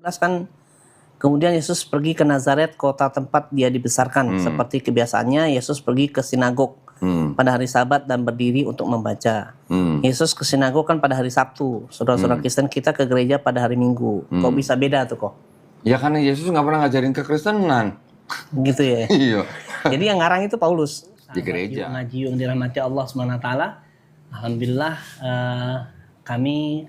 Kan kemudian Yesus pergi ke Nazaret, kota tempat dia dibesarkan. Seperti kebiasaannya, Yesus pergi ke sinagog pada hari Sabat dan berdiri untuk membaca. Yesus ke sinagog kan pada hari Sabtu. Saudara-saudara Kristen kita ke gereja pada hari Minggu. Kok bisa beda tuh kok? Ya karena Yesus nggak pernah ngajarin kekristenan. Gitu ya. Iya. Jadi yang ngarang itu Paulus. Di gereja. Ngaji yang dirahmati Allah SWT. Alhamdulillah kami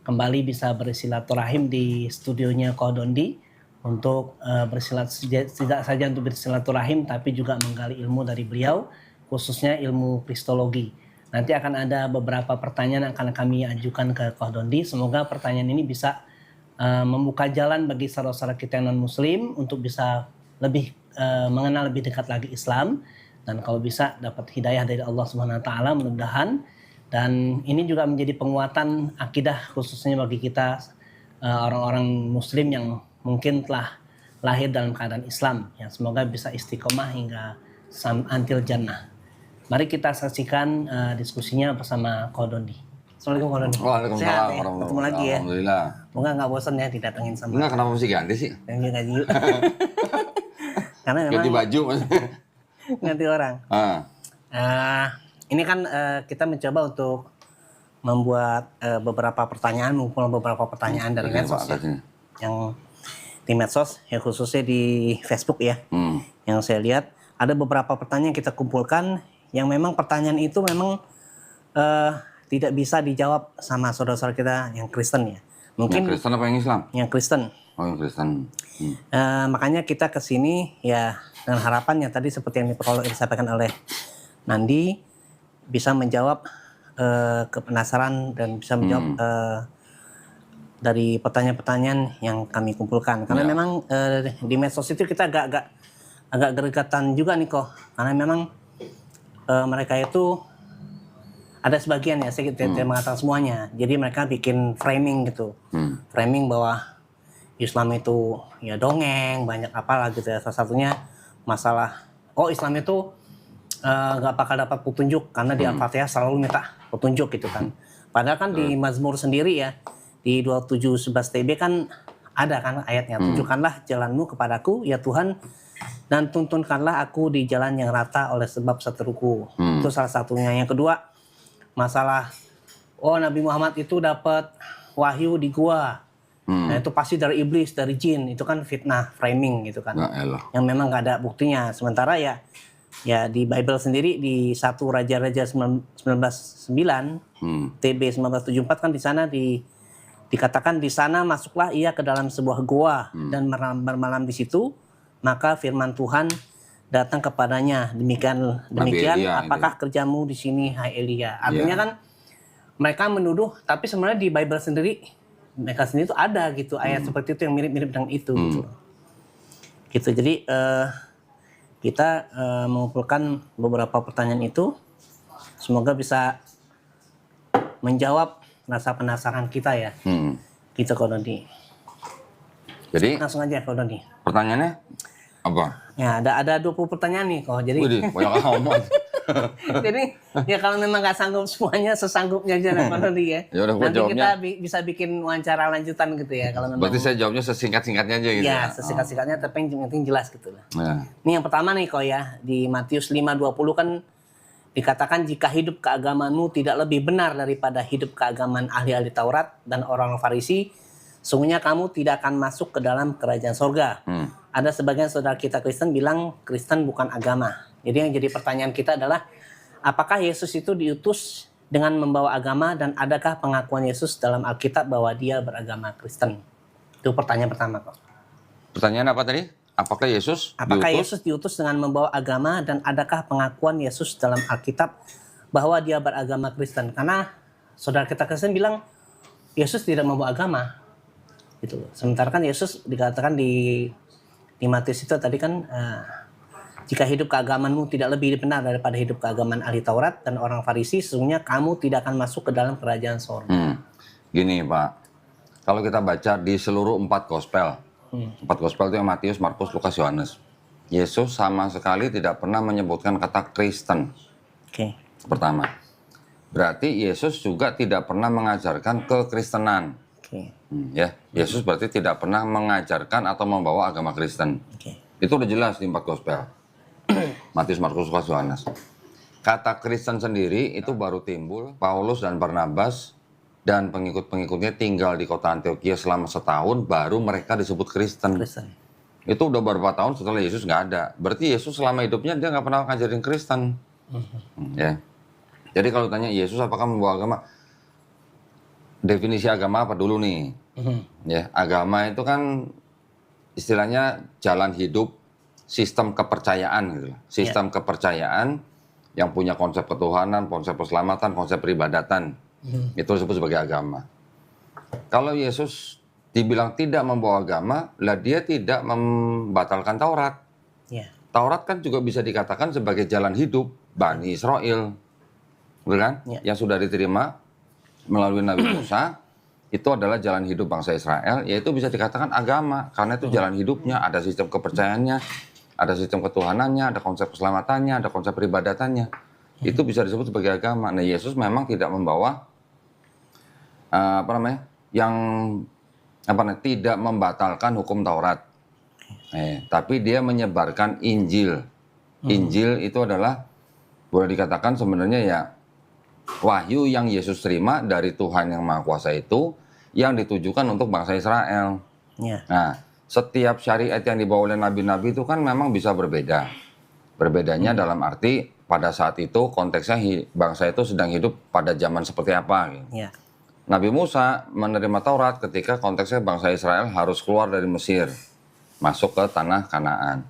kembali bisa bersilaturahim di studionya Kodondi untuk tidak saja untuk bersilaturahim tapi juga menggali ilmu dari beliau, khususnya ilmu kristologi. Nanti akan ada beberapa pertanyaan yang akan kami ajukan ke Kodondi. Semoga pertanyaan ini bisa membuka jalan bagi saudara-saudara kita yang non-muslim untuk bisa lebih mengenal lebih dekat lagi Islam, dan kalau bisa dapat hidayah dari Allah Subhanahu wa taala mudah-mudahan. Dan ini juga menjadi penguatan akidah khususnya bagi kita orang-orang muslim yang mungkin telah lahir dalam keadaan Islam, yang semoga bisa istiqomah hingga until jannah. Mari kita saksikan diskusinya bersama Kodondi. Assalamualaikum Kodondi. Waalaikumsalam. Sehat ya? Ketemu lagi ya. Alhamdulillah. Moga nggak bosan ya didatengin sama. Enggak, kenapa mesti ganti sih? Ganti yuk. Karena Ganti memang baju maksudnya. ganti orang. Ini kan kita mencoba untuk membuat beberapa pertanyaan, mengumpulkan beberapa pertanyaan dari medsos ya. Yang di medsos, ya khususnya di Facebook ya. Yang saya lihat ada beberapa pertanyaan yang kita kumpulkan yang memang pertanyaan itu memang tidak bisa dijawab sama saudara-saudara kita yang Kristen ya. Mungkin yang Kristen apa yang Islam? Yang Kristen. Oh, yang Kristen. Makanya kita ke sini ya dengan harapan yang tadi seperti yang disampaikan oleh Nandi bisa menjawab kepenasaran dan bisa menjawab dari pertanyaan-pertanyaan yang kami kumpulkan. Karena memang di medsos itu kita agak gergatan juga nih kok. Karena memang mereka itu ada sebagian ya, saya tidak mengatakan semuanya. Jadi mereka bikin framing gitu. Framing bahwa Islam itu ya dongeng, banyak apalah gitu ya. Salah satunya masalah, Islam itu gak bakal dapat petunjuk karena di Al-Fatihah selalu minta petunjuk gitu kan. Padahal kan di Mazmur sendiri ya, di 27:11 TB kan ada kan ayatnya, tunjukkanlah jalanmu kepadaku ya Tuhan, dan tuntunkanlah aku di jalan yang rata oleh sebab seteruku. Itu salah satunya. Yang kedua, masalah Nabi Muhammad itu dapat wahyu di gua. Nah itu pasti dari iblis, dari jin. Itu kan fitnah, framing gitu kan. Yang memang gak ada buktinya. Sementara ya di Bible sendiri di 1 Raja-Raja 19:9 TB 1974 kan di sana dikatakan di sana masuklah ia ke dalam sebuah goa dan bermalam di situ, maka firman Tuhan datang kepadanya demikian Elia, apakah kerjamu di sini hai Elia. Artinya kan mereka menuduh, tapi sebenarnya di Bible sendiri mereka sendiri itu ada gitu ayat seperti itu yang mirip-mirip dengan itu gitu. Jadi kita mengumpulkan beberapa pertanyaan itu, semoga bisa menjawab rasa penasaran kita ya. Gitu Kodondi. Jadi langsung aja Kodondi. Pertanyaannya apa? Ya ada 20 pertanyaan nih kok. Jadi banyak amat. Jadi ya kalau memang nggak sanggup semuanya, sesanggupnya aja Kodondi ya. Nanti kita bisa bikin wawancara lanjutan gitu ya kalau memang. Berarti saya jawabnya sesingkat-singkatnya aja gitu. Ya, sesingkat-singkatnya tapi yang penting jelas gitu lah. Ini yang pertama nih kok ya, di Matius 5:20 kan dikatakan jika hidup keagamaanmu tidak lebih benar daripada hidup keagamaan ahli-ahli Taurat dan orang Farisi, sungguhnya kamu tidak akan masuk ke dalam kerajaan sorga. Ada sebagian saudara kita Kristen bilang Kristen bukan agama. Jadi yang jadi pertanyaan kita adalah apakah Yesus itu diutus dengan membawa agama, dan adakah pengakuan Yesus dalam Alkitab bahwa dia beragama Kristen? Itu pertanyaan pertama kok. Pertanyaan apa tadi? Apakah Yesus diutus dengan membawa agama, dan adakah pengakuan Yesus dalam Alkitab bahwa dia beragama Kristen? Karena saudara kita Kristen bilang Yesus tidak membawa agama. Gitu. Sementara kan Yesus dikatakan di Matius itu tadi kan jika hidup keagamaanmu tidak lebih benar daripada hidup keagamaan ahli Taurat dan orang Farisi, sesungguhnya kamu tidak akan masuk ke dalam kerajaan sorga. Gini Pak, kalau kita baca di seluruh 4 gospel, 4 gospel itu yang Matius, Markus, Lukas, Yohanes, Yesus sama sekali tidak pernah menyebutkan kata Kristen. Pertama, berarti Yesus juga tidak pernah mengajarkan kekristenan. Oke. Ya, Yesus berarti tidak pernah mengajarkan atau membawa agama Kristen. Oke. Itu udah jelas di 4 gospel. Matius, Markus, Lukas, Yohanes. Kata Kristen sendiri itu baru timbul Paulus dan Barnabas dan pengikut-pengikutnya tinggal di kota Antioquia selama setahun, baru mereka disebut Kristen. Kristen. Itu udah beberapa tahun setelah Yesus nggak ada. Berarti Yesus selama hidupnya dia nggak pernah ngajarin Kristen. Ya. Jadi kalau tanya Yesus apakah membawa agama? Definisi agama apa dulu nih? Ya, agama itu kan istilahnya jalan hidup, sistem kepercayaan gitu. Sistem kepercayaan yang punya konsep ketuhanan, konsep keselamatan, konsep peribadatan. Itu disebut sebagai agama. Kalau Yesus dibilang tidak membawa agama, lah dia tidak membatalkan Taurat. Ya. Taurat kan juga bisa dikatakan sebagai jalan hidup Bani Israel. Betul kan? Ya. Yang sudah diterima melalui Nabi Musa, itu adalah jalan hidup bangsa Israel, yaitu bisa dikatakan agama, karena itu jalan hidupnya, ada sistem kepercayaannya, ada sistem ketuhanannya, ada konsep keselamatannya, ada konsep peribadatannya. Itu bisa disebut sebagai agama. Nah, Yesus memang tidak membawa tidak membatalkan hukum Taurat. Tapi dia menyebarkan Injil. Injil itu adalah boleh dikatakan sebenarnya ya wahyu yang Yesus terima dari Tuhan yang Maha Kuasa itu yang ditujukan untuk bangsa Israel. Ya. Nah, setiap syariat yang dibawa oleh nabi-nabi itu kan memang bisa berbeda. Berbedanya dalam arti pada saat itu konteksnya bangsa itu sedang hidup pada zaman seperti apa. Gitu. Ya. Nabi Musa menerima Taurat ketika konteksnya bangsa Israel harus keluar dari Mesir, masuk ke tanah Kanaan.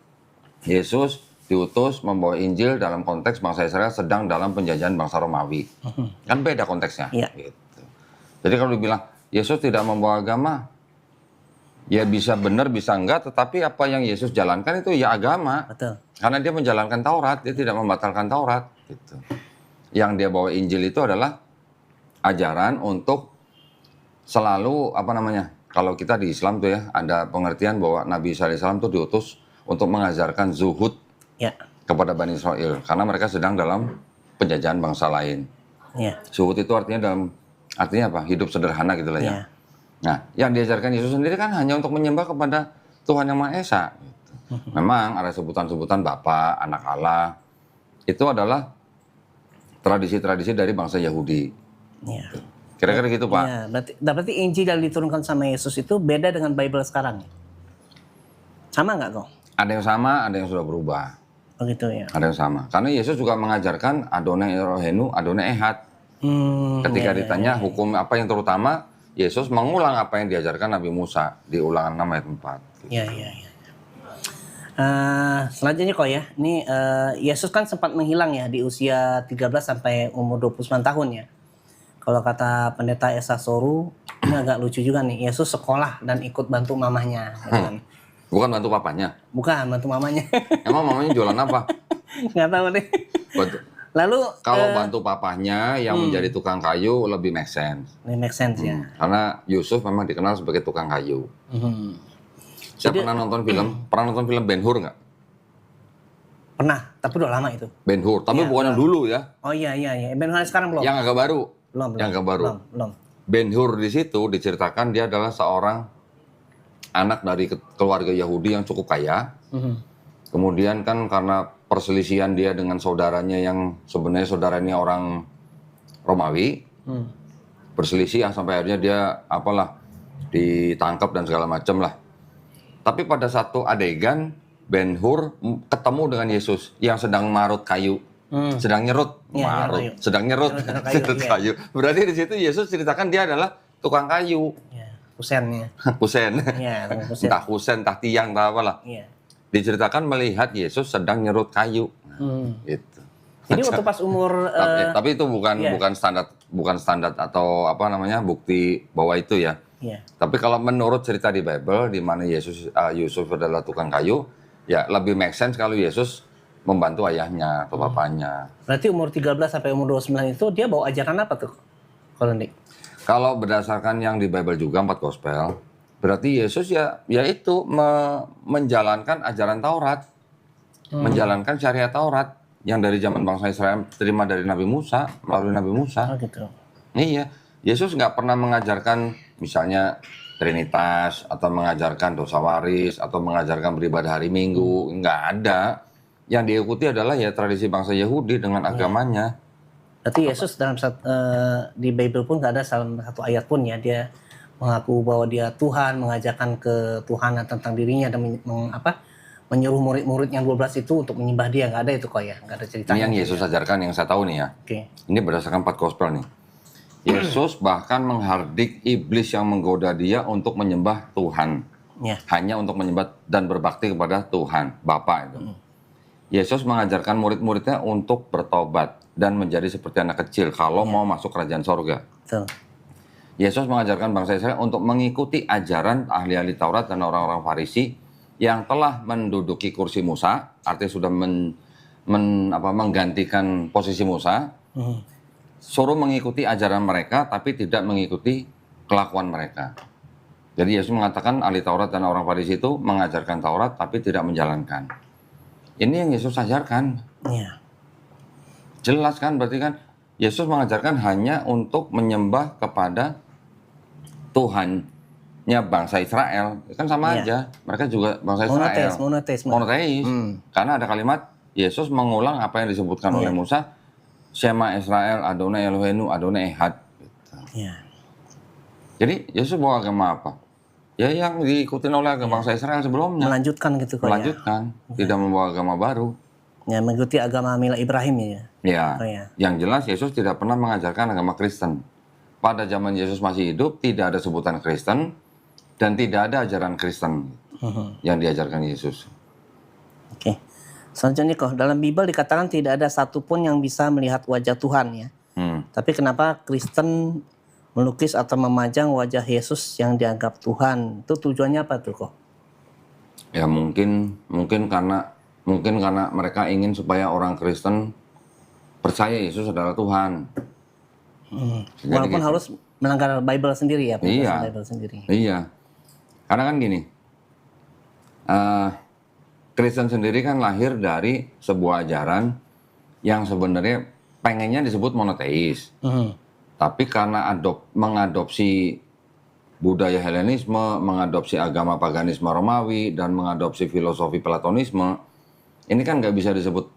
Yesus diutus membawa Injil dalam konteks bangsa Israel sedang dalam penjajahan bangsa Romawi. Kan beda konteksnya. Iya. Gitu. Jadi kalau dibilang Yesus tidak membawa agama, ya bisa benar bisa enggak, tetapi apa yang Yesus jalankan itu ya agama. Betul. Karena dia menjalankan Taurat, dia tidak membatalkan Taurat. Gitu. Yang dia bawa Injil itu adalah ajaran untuk selalu kalau kita di Islam tuh ya ada pengertian bahwa Nabi Isa AS tuh diutus untuk mengajarkan zuhud Ya. kepada Bani Israel karena mereka sedang dalam penjajahan bangsa lain. Ya. Zuhud itu artinya apa? Hidup sederhana gitu lah ya. Ya. Nah, yang diajarkan Yesus sendiri kan hanya untuk menyembah kepada Tuhan yang Maha Esa. Gitu. Memang ada sebutan-sebutan Bapa, Anak Allah. Itu adalah tradisi-tradisi dari bangsa Yahudi. Ya. Kira-kira gitu, Pak. Ya, berarti Injil yang diturunkan sama Yesus itu beda dengan Bible sekarang. Sama nggak kok? Ada yang sama, ada yang sudah berubah. Begitu ya. Ada yang sama. Karena Yesus juga mengajarkan Adonai Elohenu, Adonai Ehad. Ketika ditanya hukum apa yang terutama, Yesus mengulang apa yang diajarkan Nabi Musa di Ulangan 6 ayat 4. Iya. Selanjutnya kok ya, ini Yesus kan sempat menghilang ya di usia 13 sampai umur 29 tahun ya. Kalau kata pendeta Esa Soru, ini agak lucu juga nih, Yesus sekolah dan ikut bantu mamahnya. Gitu kan. Bukan bantu papanya. Bukan, bantu mamanya. Emang mamanya jualan apa? Nggak tahu deh. Lalu Kalau bantu papahnya yang menjadi tukang kayu lebih make sense. ini make sense ya. Karena Yusuf memang dikenal sebagai tukang kayu. Saya pernah nonton film Ben-Hur nggak? Pernah, tapi udah lama itu. Ben-Hur, tapi bukan yang dulu ya. Oh iya. Ben Hur sekarang belum? Yang agak baru. Belum. Yang agak baru. Belum. Ben-Hur di situ diceritakan dia adalah seorang anak dari keluarga Yahudi yang cukup kaya. Kemudian kan karena perselisihan dia dengan saudaranya yang sebenarnya saudaranya orang Romawi, berselisih sampai akhirnya dia ditangkap dan segala macam lah. Tapi pada satu adegan Ben-Hur ketemu dengan Yesus yang sedang marut kayu, sedang nyerut, sedang nyerut kayu. Berarti di situ Yesus ceritakan dia adalah tukang kayu. Kusennya. Kusen. Iya, kusen. Entah kusen, entah tiang, entah apalah. Iya. Diceritakan melihat Yesus sedang nyerut kayu. Gitu. Jadi waktu pas umur tapi itu bukan standar atau bukti bahwa itu ya. Iya. Tapi kalau menurut cerita di Bible di mana Yusuf adalah tukang kayu, ya lebih make sense kalau Yesus membantu ayahnya atau bapaknya. Berarti umur 13 sampai umur 29 itu dia bawa ajaran apa tuh? Kalau Dik? Kalau berdasarkan yang di Bible juga 4 gospel, berarti Yesus yaitu menjalankan ajaran Taurat, menjalankan syariat Taurat yang dari zaman bangsa Israel terima dari Nabi Musa, melalui Nabi Musa. Oh gitu. Iya, Yesus nggak pernah mengajarkan misalnya Trinitas atau mengajarkan dosa waris atau mengajarkan beribadah hari Minggu, nggak ada. Yang diikuti adalah ya tradisi bangsa Yahudi dengan agamanya. Berarti Yesus di Bible pun nggak ada salah satu ayat pun ya dia mengaku bahwa dia Tuhan, mengajarkan ketuhanan tentang dirinya dan menyuruh murid-murid yang 12 itu untuk menyembah dia. Nggak ada itu kok ya, nggak ada ceritanya. Ini yang Yesus ajarkan yang saya tahu nih ya. Oke. Ini berdasarkan 4 gospel nih. Yesus bahkan menghardik iblis yang menggoda dia untuk menyembah Tuhan. Ya. Hanya untuk menyembah dan berbakti kepada Tuhan, Bapa itu. Yesus mengajarkan murid-muridnya untuk bertobat dan menjadi seperti anak kecil kalau mau masuk kerajaan sorga. Betul. Yesus mengajarkan bangsa Israel untuk mengikuti ajaran ahli-ahli Taurat dan orang-orang Farisi yang telah menduduki kursi Musa, artinya sudah menggantikan posisi Musa. Suruh mengikuti ajaran mereka tapi tidak mengikuti kelakuan mereka. Jadi Yesus mengatakan ahli Taurat dan orang Farisi itu mengajarkan Taurat tapi tidak menjalankan. Ini yang Yesus ajarkan. Iya. Jelas kan, berarti kan Yesus mengajarkan hanya untuk menyembah kepada Tuhannya bangsa Israel. Kan sama aja, mereka juga bangsa Israel. Monoteis. Karena ada kalimat Yesus mengulang apa yang disebutkan oleh Musa, Shema Israel, Adonai Eloheinu, Adonai Ehad. Gitu. Jadi Yesus bawa agama apa? Ya yang diikutin oleh bangsa Israel sebelumnya. Melanjutkan gitu kok Melanjutkan, tidak membawa agama baru. Ya, mengikuti agama Mila Ibrahim ya. Ya, yang jelas Yesus tidak pernah mengajarkan agama Kristen. Pada zaman Yesus masih hidup, tidak ada sebutan Kristen dan tidak ada ajaran Kristen yang diajarkan Yesus. Oke. Selanjutnya kok, dalam Bible dikatakan tidak ada satupun yang bisa melihat wajah Tuhan ya. Tapi kenapa Kristen melukis atau memajang wajah Yesus yang dianggap Tuhan? Itu tujuannya apa tuh kok? Ya mungkin karena mereka ingin supaya orang Kristen percaya Yesus adalah Tuhan. Walaupun gitu. Harus melanggar Bible sendiri ya. Iya. Bible sendiri. Iya. Karena kan gini. Kristen sendiri kan lahir dari sebuah ajaran yang sebenarnya pengennya disebut monoteis. Tapi karena mengadopsi budaya Helenisme, mengadopsi agama paganisme Romawi, dan mengadopsi filosofi Platonisme, ini kan nggak bisa disebut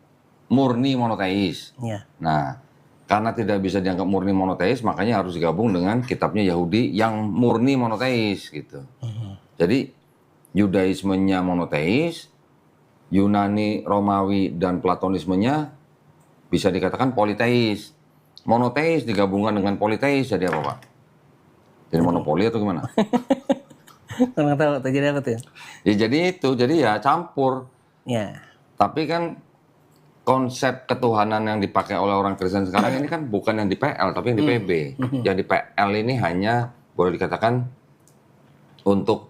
murni monoteis. Nah, karena tidak bisa dianggap murni monoteis, makanya harus digabung dengan kitabnya Yahudi yang murni monoteis gitu. Jadi Yudaismenya monoteis, Yunani, Romawi, dan Platonismenya bisa dikatakan politeis. Monoteis digabungkan dengan politeis jadi apa, Pak? Jadi monopoli atau gimana? Nggak tahu terjadi apa tuh? Ya jadi itu, jadi ya campur. Ya. Tapi kan konsep ketuhanan yang dipakai oleh orang Kristen sekarang ini kan bukan yang di PL tapi yang di PB. Yang di PL ini hanya boleh dikatakan untuk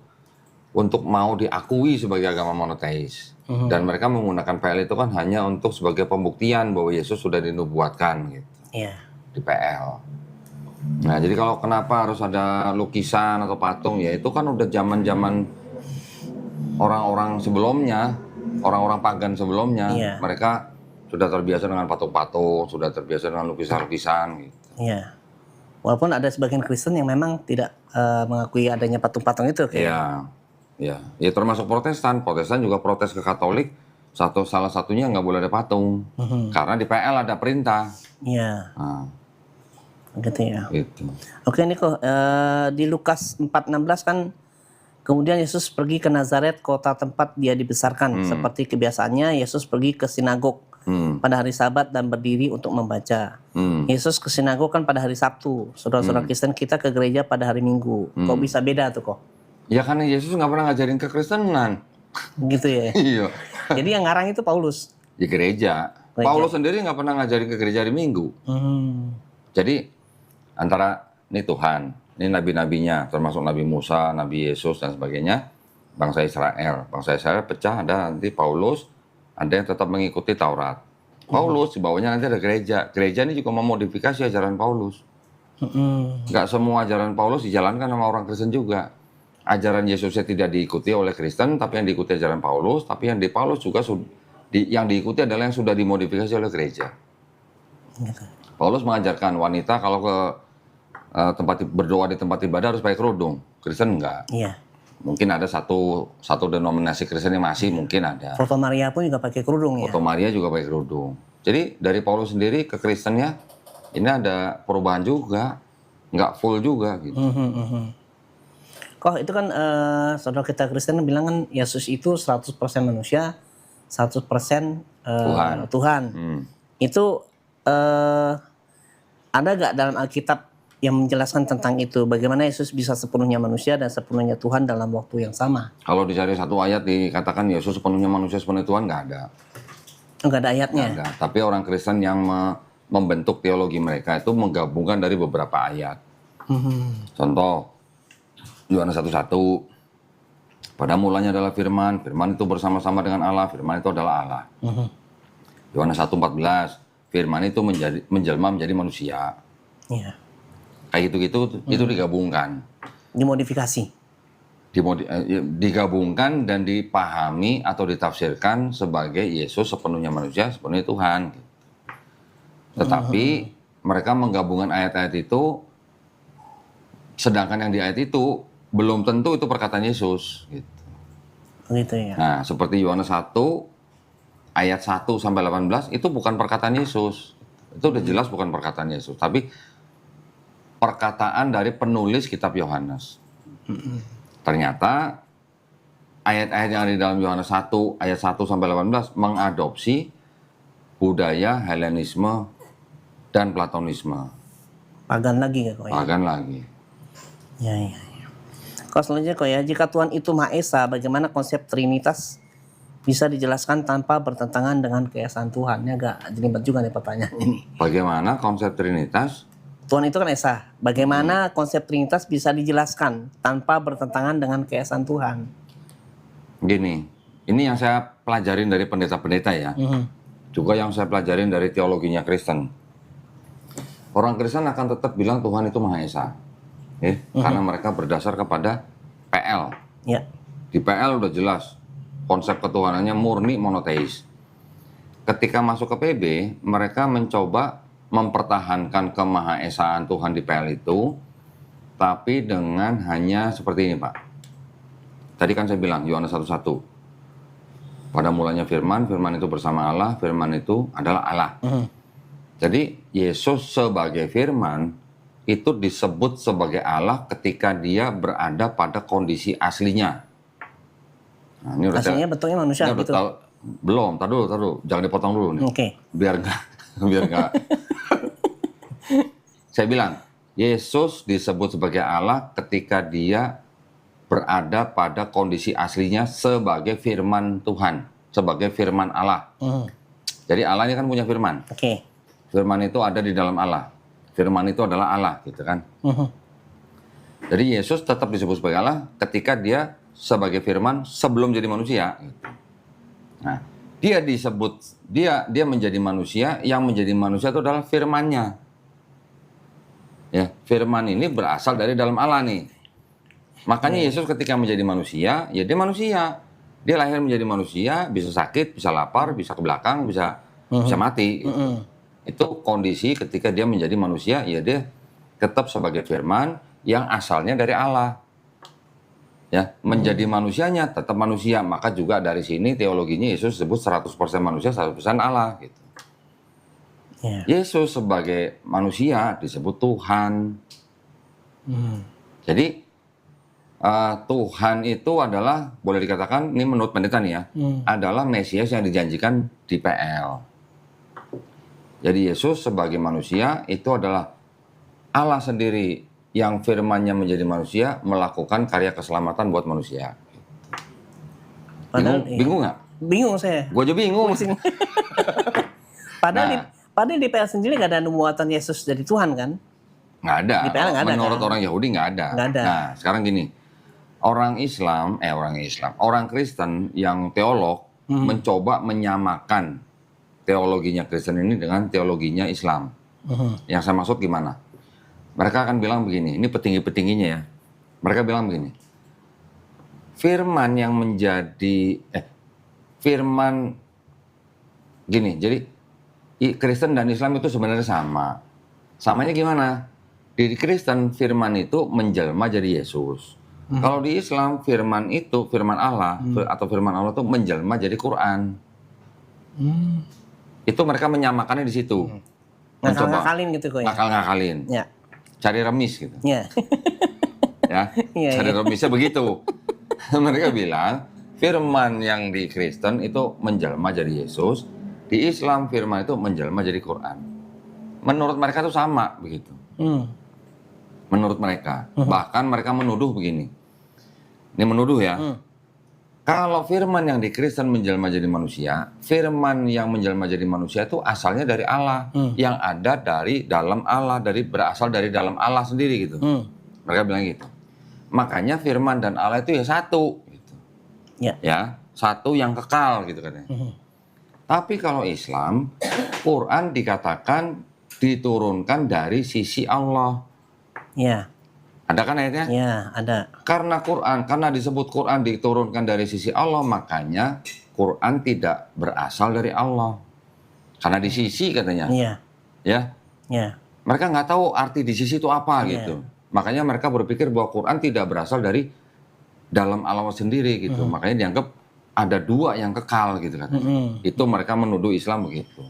mau diakui sebagai agama monoteis. Dan mereka menggunakan PL itu kan hanya untuk sebagai pembuktian bahwa Yesus sudah dinubuatkan gitu. Di PL. Nah, jadi kalau kenapa harus ada lukisan atau patung, ya itu kan udah zaman-zaman orang-orang sebelumnya, orang-orang pagan sebelumnya, mereka sudah terbiasa dengan patung-patung, sudah terbiasa dengan lukisan-lukisan gitu. Iya. Walaupun ada sebagian Kristen yang memang tidak mengakui adanya patung-patung itu. Iya. Ya, ya termasuk Protestan. Protestan juga protes ke Katolik. Salah satunya nggak boleh ada patung, karena di PL ada perintah. Iya. Nah, gitu ya. gitu. Oke Niko, di Lukas 4:16 kan kemudian Yesus pergi ke Nazaret, kota tempat dia dibesarkan. Seperti kebiasaannya, Yesus pergi ke sinagog pada hari Sabat dan berdiri untuk membaca. Yesus ke sinagog kan pada hari Sabtu. Saudara-saudara Kristen kita ke gereja pada hari Minggu. Kok bisa beda tuh kok? Ya karena Yesus nggak pernah ngajarin kekristenan. Gitu ya. Iya. Jadi yang ngarang itu Paulus. Di gereja. Paulus sendiri nggak pernah ngajarin ke gereja hari Minggu. Jadi antara ini Tuhan, ini nabi-nabinya, termasuk Nabi Musa, Nabi Yesus dan sebagainya, bangsa Israel. Bangsa Israel pecah, ada nanti Paulus, ada yang tetap mengikuti Taurat. Paulus di bawahnya nanti ada gereja. Gereja ini juga memodifikasi ajaran Paulus. Nggak semua ajaran Paulus dijalankan sama orang Kristen juga. Ajaran Yesusnya tidak diikuti oleh Kristen, tapi yang diikuti ajaran Paulus, tapi yang di Paulus juga yang diikuti adalah yang sudah dimodifikasi oleh gereja. Paulus mengajarkan wanita kalau ke berdoa di tempat ibadah harus pakai kerudung. Kristen enggak. Iya. Mungkin ada satu denominasi Kristen yang masih mungkin ada. Foto Maria pun juga pakai kerudung ya. Foto Maria juga pakai kerudung. Jadi dari Paulus sendiri ke Kristennya ini ada perubahan juga, nggak full juga gitu. Kok itu kan saudara kita Kristen bilang kan Yesus itu 100% manusia, 100% Tuhan. Itu ada nggak dalam Alkitab yang menjelaskan tentang itu? Bagaimana Yesus bisa sepenuhnya manusia dan sepenuhnya Tuhan dalam waktu yang sama? Kalau dicari satu ayat dikatakan Yesus sepenuhnya manusia sepenuhnya Tuhan nggak ada. Enggak ada ayatnya. Nggak ada. Tapi orang Kristen yang membentuk teologi mereka itu menggabungkan dari beberapa ayat. Contoh Yohanes 1:1. Pada mulanya adalah firman, firman itu bersama-sama dengan Allah, firman itu adalah Allah. Yohanes 1:14. Firman itu menjelma menjadi manusia. Iya. Kayak gitu-gitu itu digabungkan. Dimodifikasi. Digabungkan dan dipahami atau ditafsirkan sebagai Yesus sepenuhnya manusia, sepenuhnya Tuhan. Tetapi mereka menggabungkan ayat-ayat itu, sedangkan yang di ayat itu belum tentu itu perkataan Yesus. Gitu. Begitu ya. Nah, seperti Yohanes 1 ayat 1 sampai 18 itu bukan perkataan Yesus. Itu udah jelas bukan perkataan Yesus, tapi perkataan dari penulis kitab Yohanes. Ternyata ayat-ayat yang ada di dalam Yohanes 1 ayat 1 sampai 18 mengadopsi budaya Helenisme dan Platonisme. Pagan lagi ya kok ya. Pagan lagi. Ya. Kok selanjutnya kok ya, jika Tuhan itu Maha Esa, bagaimana konsep Trinitas bisa dijelaskan tanpa bertentangan dengan keesaan Tuhan? Ini agak jelimet juga nih pertanyaan ini. Bagaimana konsep Trinitas? Tuhan itu kan Esa. Bagaimana konsep Trinitas bisa dijelaskan tanpa bertentangan dengan keesaan Tuhan? Gini, ini yang saya pelajarin dari pendeta-pendeta ya. Juga yang saya pelajarin dari teologinya Kristen. Orang Kristen akan tetap bilang Tuhan itu Maha Esa. Karena mereka berdasar kepada PL. Ya. Di PL udah jelas konsep ketuhanannya murni monoteis. Ketika masuk ke PB, mereka mencoba mempertahankan kemahaesaan Tuhan di PL itu, tapi dengan hanya seperti ini, Pak. Tadi kan saya bilang Yohanes 1:1. Pada mulanya firman, firman itu bersama Allah, firman itu adalah Allah. Jadi Yesus sebagai firman itu disebut sebagai Allah ketika dia berada pada kondisi aslinya. Nah, ini udah Aslinya bentuknya manusia gitu. Belum, tar dulu, jangan dipotong dulu nih. Oke. Biar enggak. Saya bilang, Yesus disebut sebagai Allah ketika dia berada pada kondisi aslinya sebagai firman Tuhan, sebagai firman Allah. Jadi Allah ini kan punya firman. Oke. Firman itu ada di dalam Allah. Firman itu adalah Allah, gitu kan. Jadi Yesus tetap disebut sebagai Allah ketika dia sebagai firman sebelum jadi manusia. Nah, dia menjadi manusia, yang menjadi manusia itu adalah firman-Nya. Ya, firman ini berasal dari dalam Allah nih. Makanya Yesus ketika menjadi manusia, ya dia manusia. Dia lahir menjadi manusia, bisa sakit, bisa lapar, bisa ke belakang, bisa mati. Itu kondisi ketika dia menjadi manusia, ya dia tetap sebagai firman yang asalnya dari Allah. Ya, menjadi manusianya tetap manusia, maka juga dari sini teologinya Yesus disebut 100% manusia, 100% Allah gitu. Yesus sebagai manusia disebut Tuhan. Jadi Tuhan itu adalah, boleh dikatakan, ini menurut pendeta nih ya, adalah Mesias yang dijanjikan di PL. Jadi Yesus sebagai manusia itu adalah Allah sendiri yang firman-Nya menjadi manusia, melakukan karya keselamatan buat manusia. Bingung nggak? Bingung saya. Gue aja bingung. Padahal di PL sendiri nggak ada nubuatan Yesus dari Tuhan kan? Nggak ada. Di PL nggak ada. Menurut kan? orang Yahudi nggak ada. Nggak ada. Nah, sekarang gini, orang Kristen yang teolog mencoba menyamakan teologinya Kristen ini dengan teologinya Islam. Yang saya maksud gimana? Mereka akan bilang begini, ini petinggi-petingginya ya. Mereka bilang begini, firman yang menjadi, firman, gini, jadi Kristen dan Islam itu sebenarnya sama. Samanya gimana? Di Kristen firman itu menjelma jadi Yesus. Kalau di Islam firman itu firman Allah atau firman Allah itu menjelma jadi Quran. Itu mereka menyamakannya di situ. Ngakal-ngakalin gitu kok ya. Ngakal-ngakalin. Ya. Cari remis gitu. Ya. Ya. Iya, Cari iya. remisnya begitu. Mereka bilang firman yang di Kristen itu menjelma jadi Yesus, di Islam firman itu menjelma jadi Quran. Menurut mereka itu sama begitu. Menurut mereka. Bahkan mereka menuduh begini. Ini menuduh ya. Kalau firman yang di Kristen menjelma jadi manusia, firman yang menjelma jadi manusia itu asalnya dari Allah, yang ada dari dalam Allah, berasal dari dalam Allah sendiri gitu. Mereka bilang gitu. Makanya firman dan Allah itu ya satu gitu. Ya, satu yang kekal gitu katanya. Tapi kalau Islam, Quran dikatakan diturunkan dari sisi Allah. Ya. Ada kan ayatnya? Ya, ada. Karena disebut Quran diturunkan dari sisi Allah, makanya Quran tidak berasal dari Allah. Karena di sisi katanya. Iya. Ya. Ya. Mereka nggak tahu arti di sisi itu apa gitu. Makanya mereka berpikir bahwa Quran tidak berasal dari dalam Allah sendiri gitu. Makanya dianggap ada dua yang kekal gitu katanya. Itu mereka menuduh Islam begitu.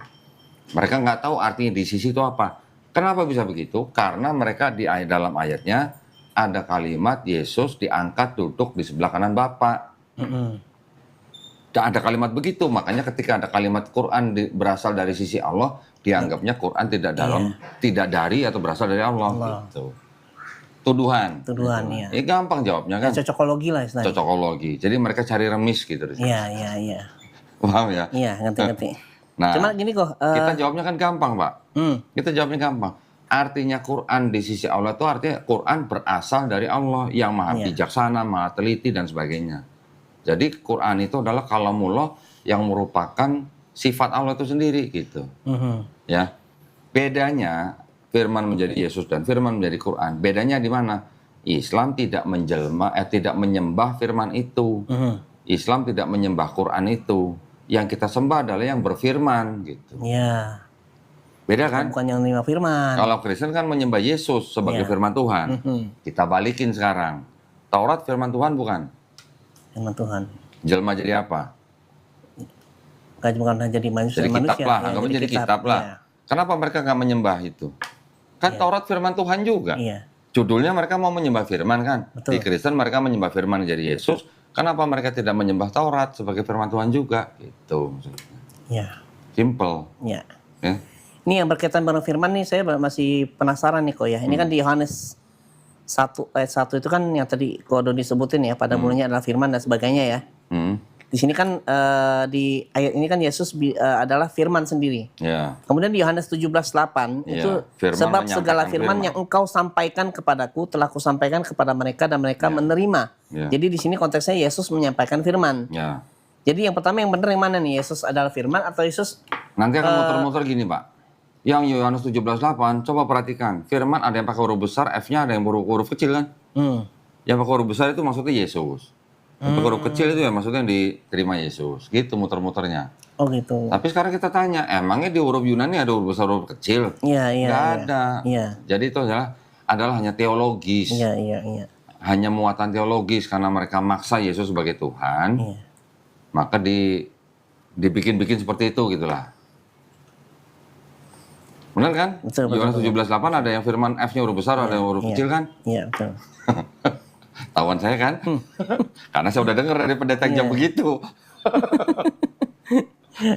Mereka nggak tahu artinya di sisi itu apa. Kenapa bisa begitu? Karena mereka dalam ayatnya ada kalimat Yesus diangkat duduk di sebelah kanan Bapa. Ada kalimat begitu, makanya ketika ada kalimat Quran berasal dari sisi Allah, dianggapnya Quran tidak dari atau berasal dari Allah. Gitu. Tuduhan. Tuduhan, gitu. iya. Gampang jawabnya kan. Cocokologi lah istilahnya. Cocokologi. Jadi mereka cari remis gitu. Iya. Paham ya? Iya, ngerti. Nah, Cuma gini kok. kita jawabnya kan gampang, Pak. Kita jawabnya gampang. Artinya Quran di sisi Allah itu artinya Quran berasal dari Allah yang maha bijaksana, maha teliti dan sebagainya. Jadi Quran itu adalah kalamullah yang merupakan sifat Allah itu sendiri gitu. Ya. Bedanya firman menjadi Yesus dan firman menjadi Quran. Bedanya di mana? Islam tidak tidak menyembah firman itu. Islam tidak menyembah Quran itu. Yang kita sembah adalah yang berfirman gitu. Iya. Beda kan? Bukan yang lima firman. Kalau Kristen kan menyembah Yesus sebagai firman Tuhan. Kita balikin sekarang. Taurat firman Tuhan bukan? Firman Tuhan. Jelma jadi apa? Bukan jadi manusia. Jadi kitab lah, anggapnya jadi kitab lah. Ya. Kenapa mereka nggak menyembah itu? Kan Taurat firman Tuhan juga. Iya. Judulnya mereka mau menyembah firman kan? Betul. Di Kristen mereka menyembah firman jadi Yesus. Kenapa mereka tidak menyembah Taurat sebagai firman Tuhan juga? Gitu. Iya. Simple. Iya. Ya. Ini yang berkaitan dengan firman nih saya masih penasaran nih kok ya. Ini kan di Yohanes 1 ayat 1 itu kan yang tadi Kodo disebutin ya, pada mulanya adalah firman dan sebagainya ya. Di sini kan di ayat ini kan Yesus adalah firman sendiri. Ya. Kemudian di Yohanes 17:8 itu Firman sebab segala menyampaikan firman yang engkau sampaikan kepadaku telah kusampaikan kepada mereka dan mereka menerima. Ya. Jadi di sini konteksnya Yesus menyampaikan firman. Ya. Jadi yang pertama yang benar yang mana nih? Yesus adalah firman atau Yesus Nanti akan muter-muter gini, Pak. Yang Yohanes 17:8, coba perhatikan. Firman ada yang pakai huruf besar, F-nya ada yang huruf kecil kan? Yang pakai huruf besar itu maksudnya Yesus. Yang pakai huruf kecil itu ya maksudnya yang diterima Yesus. Gitu muter-muternya. Oh gitu. Tapi sekarang kita tanya, emangnya di huruf Yunani ada huruf besar, huruf kecil? Iya. Nggak ada. Iya. Jadi itu adalah hanya teologis. Iya. Hanya muatan teologis karena mereka maksa Yesus sebagai Tuhan. Iya. Maka dibikin-bikin seperti itu gitulah. Benar kan? Betul, Yohanes 17:8 ada yang firman F-nya huruf besar, ada yang huruf kecil kan? Iya, betul. Tawan saya kan? Karena saya udah dengar dari pendeta yang begitu.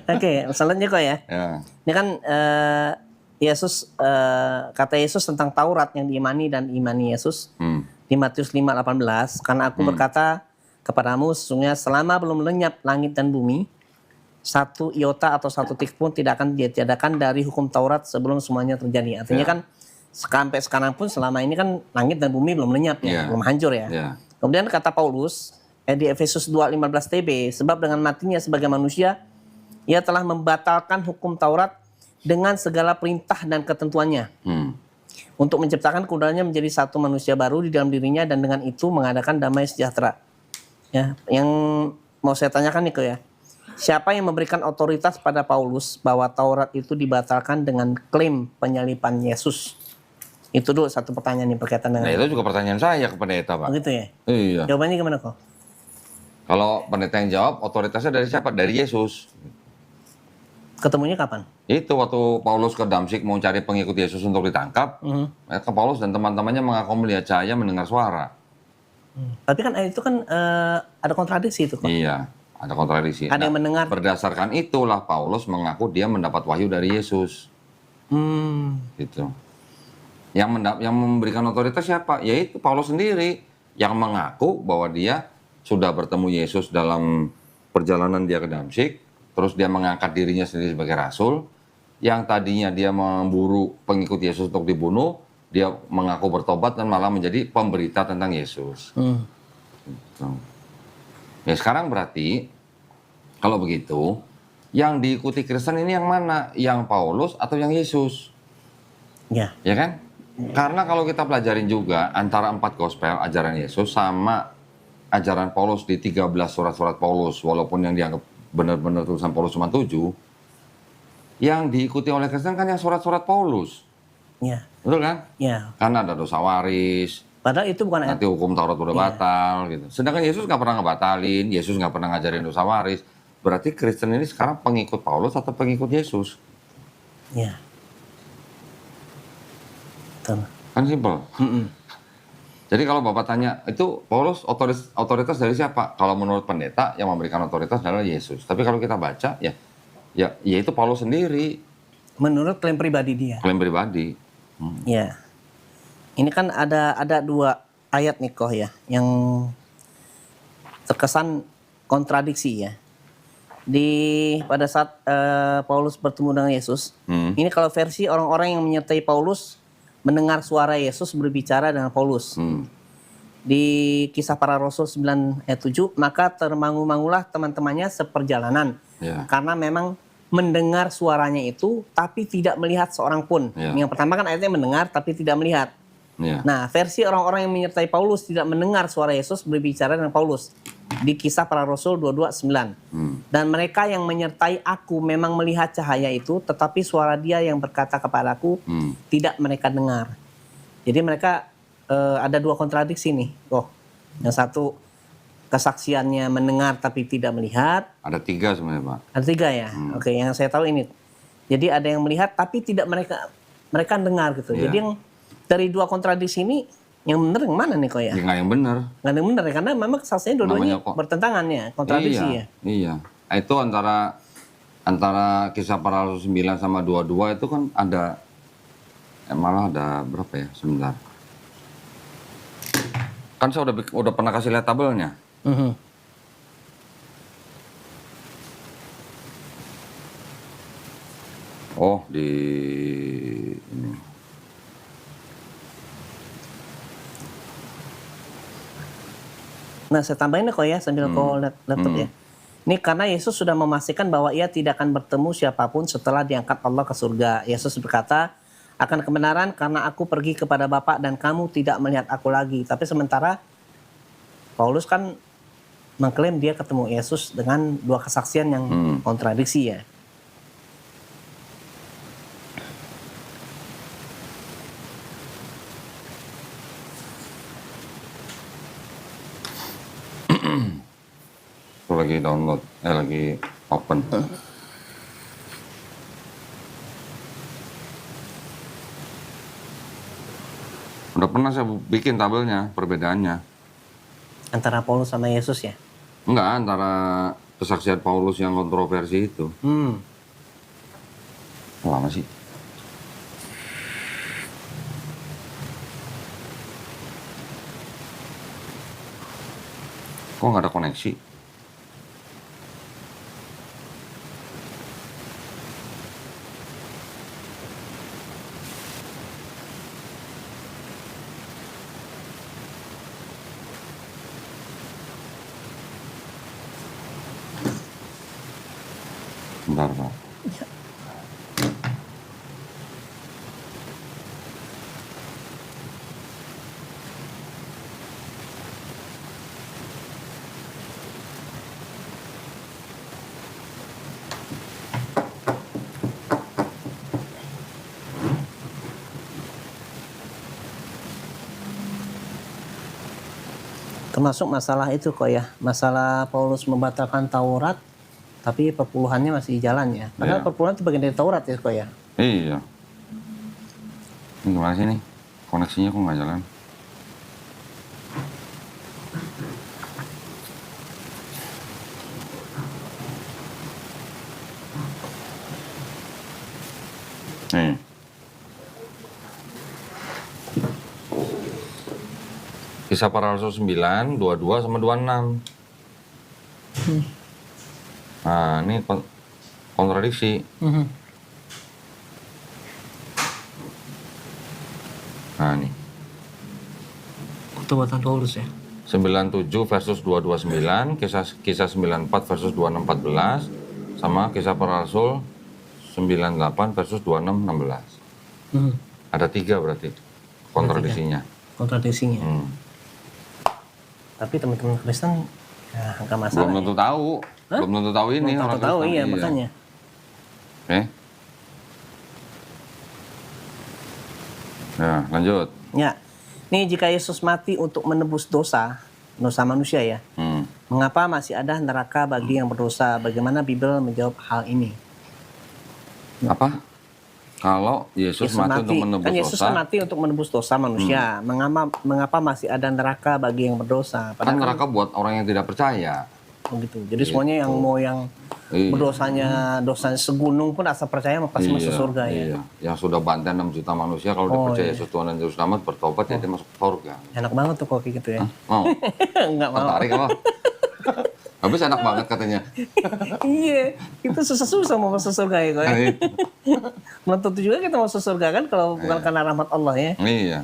Oke, selanjutnya kok ya. Ya. Ini kan Yesus kata Yesus tentang Taurat yang diimani dan imani Yesus di Matius 5:18, karena aku berkata kepadamu sesungguhnya selama belum lenyap langit dan bumi, satu iota atau satu titik pun tidak akan ditiadakan dari hukum Taurat sebelum semuanya terjadi. Artinya kan sampai sekarang pun selama ini kan langit dan bumi belum lenyap ya, belum hancur ya. Kemudian kata Paulus di Efesus 2:15 TB, sebab dengan matinya sebagai manusia ia telah membatalkan hukum Taurat dengan segala perintah dan ketentuannya. Untuk menciptakan keduanya menjadi satu manusia baru di dalam dirinya dan dengan itu mengadakan damai sejahtera. Ya, yang mau saya tanyakan nih kok ya. Siapa yang memberikan otoritas pada Paulus bahwa Taurat itu dibatalkan dengan klaim penyaliban Yesus? Itu dulu satu pertanyaan nih berkaitan Nah dengan itu juga pertanyaan saya ke pendeta Pak. begitu ya. Iya. Jawabannya gimana kok? Kalau pendeta yang jawab, otoritasnya dari siapa? Dari Yesus. Ketemunya kapan? Itu waktu Paulus ke Damsyik mau cari pengikut Yesus untuk ditangkap, maka Paulus dan teman-temannya mengaku melihat cahaya, mendengar suara. Tapi kan itu kan ada kontradiksi itu kok. Iya, ada kontradiksi. Ada yang mendengar. Berdasarkan itulah Paulus mengaku dia mendapat wahyu dari Yesus. Gitu. Yang memberikan otoritas siapa? Yaitu Paulus sendiri yang mengaku bahwa dia sudah bertemu Yesus dalam perjalanan dia ke Damsyik, terus dia mengangkat dirinya sendiri sebagai rasul. Yang tadinya dia memburu pengikut Yesus untuk dibunuh, dia mengaku bertobat dan malah menjadi pemberita tentang Yesus. Gitu. Ya sekarang berarti kalau begitu, yang diikuti Kristen ini yang mana? Yang Paulus atau yang Yesus? Ya. Ya kan? Karena kalau kita pelajarin juga antara 4 gospel, ajaran Yesus sama ajaran Paulus di 13 surat-surat Paulus, walaupun yang dianggap benar-benar tulisan Paulus cuma 7, yang diikuti oleh Kristen kan yang surat-surat Paulus. Ya. Betul kan? Ya. Karena ada dosa waris, Padahal itu bukan nanti hukum Taurat udah batal gitu. Sedangkan Yesus nggak pernah ngebatalin, Yesus nggak pernah ngajarin dosa waris. Berarti Kristen ini sekarang pengikut Paulus atau pengikut Yesus? Ya. Betul. Kan simpel. Jadi kalau Bapak tanya, itu Paulus otoritas dari siapa? Kalau menurut pendeta yang memberikan otoritas adalah Yesus. Tapi kalau kita baca, ya itu Paulus sendiri. Menurut klaim pribadi dia. Klaim pribadi. Ya. Ini kan ada 2 ayat nih kok ya yang terkesan kontradiksi ya. Pada saat Paulus bertemu dengan Yesus, ini kalau versi orang-orang yang menyertai Paulus mendengar suara Yesus berbicara dengan Paulus. Di Kisah Para Rasul 9 ayat 7, maka termangu-mangulah teman-temannya seperjalanan. Ya. Karena memang mendengar suaranya itu tapi tidak melihat seorang pun. Ya. Yang pertama kan ayatnya mendengar tapi tidak melihat. Ya. Nah, versi orang-orang yang menyertai Paulus tidak mendengar suara Yesus berbicara dengan Paulus. Di Kisah Para Rasul 22:9. Dan mereka yang menyertai aku memang melihat cahaya itu, tetapi suara dia yang berkata kepadaku tidak mereka dengar. Jadi mereka ada 2 kontradiksi nih. Yang satu kesaksiannya mendengar tapi tidak melihat. Ada 3 sebenarnya Pak. Ada 3 ya. Oke, yang saya tahu ini. Jadi ada yang melihat tapi tidak mereka dengar gitu. Iya. Jadi yang dari 2 kontradiksi ini yang benar yang mana nih kok ya? Ya nggak yang benar. Nggak ada yang benar ya, karena memang kesaksiannya dua-duanya bertentangan ya, kontradiksi ya. Iya. Itu antara Kisah Para Rasul 9 sama 22 itu kan ada malah ada berapa ya? Sebentar. Kan saya udah pernah kasih lihat tabelnya. Oh, di ini. Nah, saya tambahin kok ya sambil kau lihat laptop ya. Ini karena Yesus sudah memastikan bahwa ia tidak akan bertemu siapapun setelah diangkat Allah ke surga. Yesus berkata, akan kebenaran karena aku pergi kepada Bapa dan kamu tidak melihat aku lagi. Tapi sementara Paulus kan mengklaim dia ketemu Yesus dengan 2 kesaksian yang kontradiksi ya. Aku lagi download, lagi open. Udah pernah saya bikin tabelnya, perbedaannya. Antara Paulus sama Yesus ya. Enggak, antara kesaksian Paulus yang kontroversi itu. Lama sih. Kok nggak ada koneksi? Bentar, Pak. Termasuk masalah itu kok ya, masalah Paulus membatalkan Taurat, tapi perpuluhannya masih jalan ya. Padahal Iya. perpuluhan itu bagian dari Taurat ya kok ya. Iya. Ini gimana sih nih? Koneksinya kok nggak jalan? Nih. Kisah Para Rasul 9, 22 sama 26. Nah, ini kontradiksi. Nah, nih. Pertobatan Paulus ya. 97 versus 229, kisah 94 versus 2614, sama kisah Para Rasul 98 versus 2616. Ada 3 berarti kontradiksinya. Kontradiksinya. Hmm. Tapi teman-teman Kristen ya nggak masalah. Belum tentu tahu, belum tentu tahu ini Belum orang tahu Kristen. iya makanya. Oke. Ya, lanjut. Ya. Nih jika Yesus mati untuk menebus dosa manusia ya. Mengapa masih ada neraka bagi yang berdosa? Bagaimana Bible menjawab hal ini? Apa? Kalau Yesus mati untuk menebus kan Yesus dosa, kan mati untuk menebus dosa manusia. Mengapa masih ada neraka bagi yang berdosa? kan neraka buat orang yang tidak percaya. Begitu. Jadi semuanya yang mau yang Iya. dosanya segunung pun asal percaya pasti masuk surga ya. Iya. Yang sudah bantai 6 juta manusia kalau dia percaya Yesus Tuhan dan Juru Selamat bertobat ya dia masuk surga. Enak banget tuh kopi gitu ya. Mau? Enggak mau. Tertarik apa? Habis enak banget katanya. Iya, itu susah-susah mau masuk surga ya kok. Ya. Belum tentu juga kita masuk surga kan kalau bukan karena rahmat Allah ya. Iya.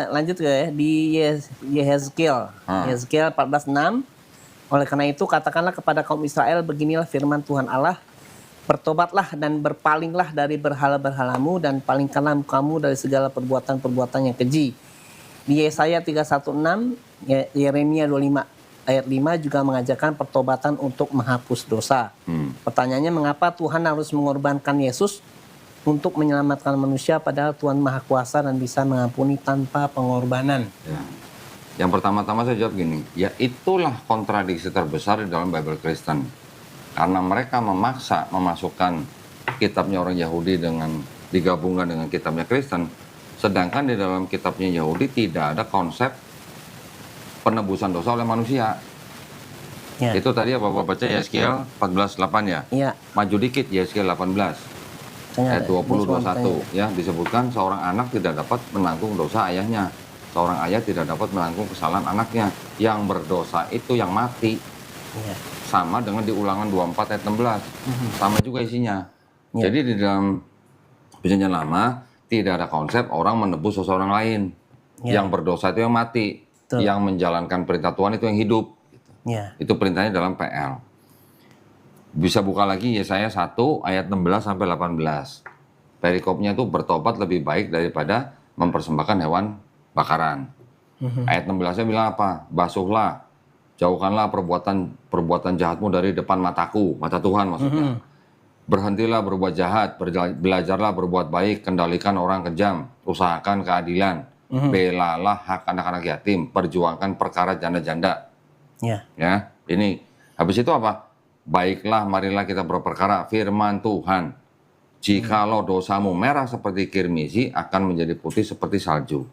Lanjut ya di Yehezkiel 14:6. Oleh karena itu katakanlah kepada kaum Israel, beginilah firman Tuhan Allah, bertobatlah dan berpalinglah dari berhala-berhalamu dan palingkanlah kamu dari segala perbuatan-perbuatan yang keji. Di Yesaya 3:1-6, Yeremia 25 ayat 5 juga mengajarkan pertobatan untuk menghapus dosa. Pertanyaannya, mengapa Tuhan harus mengorbankan Yesus untuk menyelamatkan manusia padahal Tuhan Maha Kuasa dan bisa mengampuni tanpa pengorbanan? Ya. Yang pertama-tama saya jawab gini, ya itulah kontradiksi terbesar di dalam Bible Kristen. Karena mereka memaksa memasukkan kitabnya orang Yahudi digabungkan dengan kitabnya Kristen, sedangkan di dalam kitabnya Yahudi tidak ada konsep penebusan dosa oleh manusia. Ya. Itu tadi apa Bapak baca Yesaya 14:8 ya? Iya. Maju dikit Yesaya 18 ayat 20-21 ya, disebutkan seorang anak tidak dapat menanggung dosa ayahnya. Seorang ayah tidak dapat menanggung kesalahan anaknya. Yang berdosa itu yang mati. Iya. Sama dengan di Ulangan 24 ayat 16. Sama juga isinya. Ya. Jadi di dalam Perjanjian Lama tidak ada konsep orang menebus dosa orang lain. Ya. Yang berdosa itu yang mati. Betul. Yang menjalankan perintah Tuhan itu yang hidup. Ya. Itu perintahnya dalam PL. Bisa buka lagi Yesaya 1 ayat 16 sampai 18. Perikopnya itu bertobat lebih baik daripada mempersembahkan hewan bakaran. Ayat 16-nya bilang apa? Basuhlah, jauhkanlah perbuatan jahatmu dari depan mataku, mata Tuhan maksudnya. Berhentilah berbuat jahat, belajarlah berbuat baik, kendalikan orang kejam, usahakan keadilan, belalah hak anak-anak yatim, perjuangkan perkara janda-janda. Ya. Ya, ini habis itu apa? Baiklah, marilah kita berperkara firman Tuhan. Jikalau dosamu merah seperti kirmisi, akan menjadi putih seperti salju.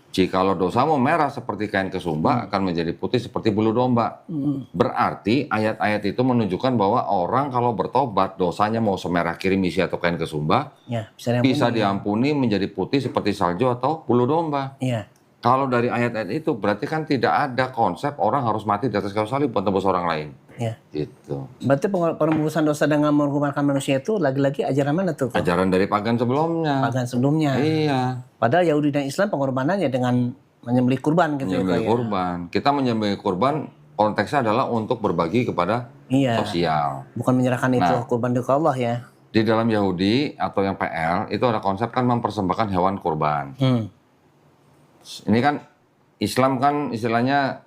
Jikalau dosamu merah seperti kain kesumba, akan menjadi putih seperti bulu domba. Berarti ayat-ayat itu menunjukkan bahwa orang kalau bertobat, dosanya mau semerah kirmisi atau kain kesumba, Ya, bisa diampuni menjadi putih seperti salju atau bulu domba. Iya. Kalau dari ayat-ayat itu berarti kan tidak ada konsep orang harus mati di atas kayu salib buat tebus orang lain. Ya. Gitu. Berarti penebusan dosa dengan mengorbankan manusia itu lagi-lagi ajaran mana tuh? Ajaran dari pagan sebelumnya. Pagan sebelumnya. Iya. Padahal Yahudi dan Islam pengorbanannya dengan menyembelih kurban gitu. Menyembelih ya. kurban. Kita menyembelih kurban konteksnya adalah untuk berbagi kepada Iya. sosial. Bukan menyerahkan itu Nah. kurban ke Allah ya. Di dalam Yahudi atau yang PL itu ada konsep kan mempersembahkan hewan kurban. Ini kan Islam kan istilahnya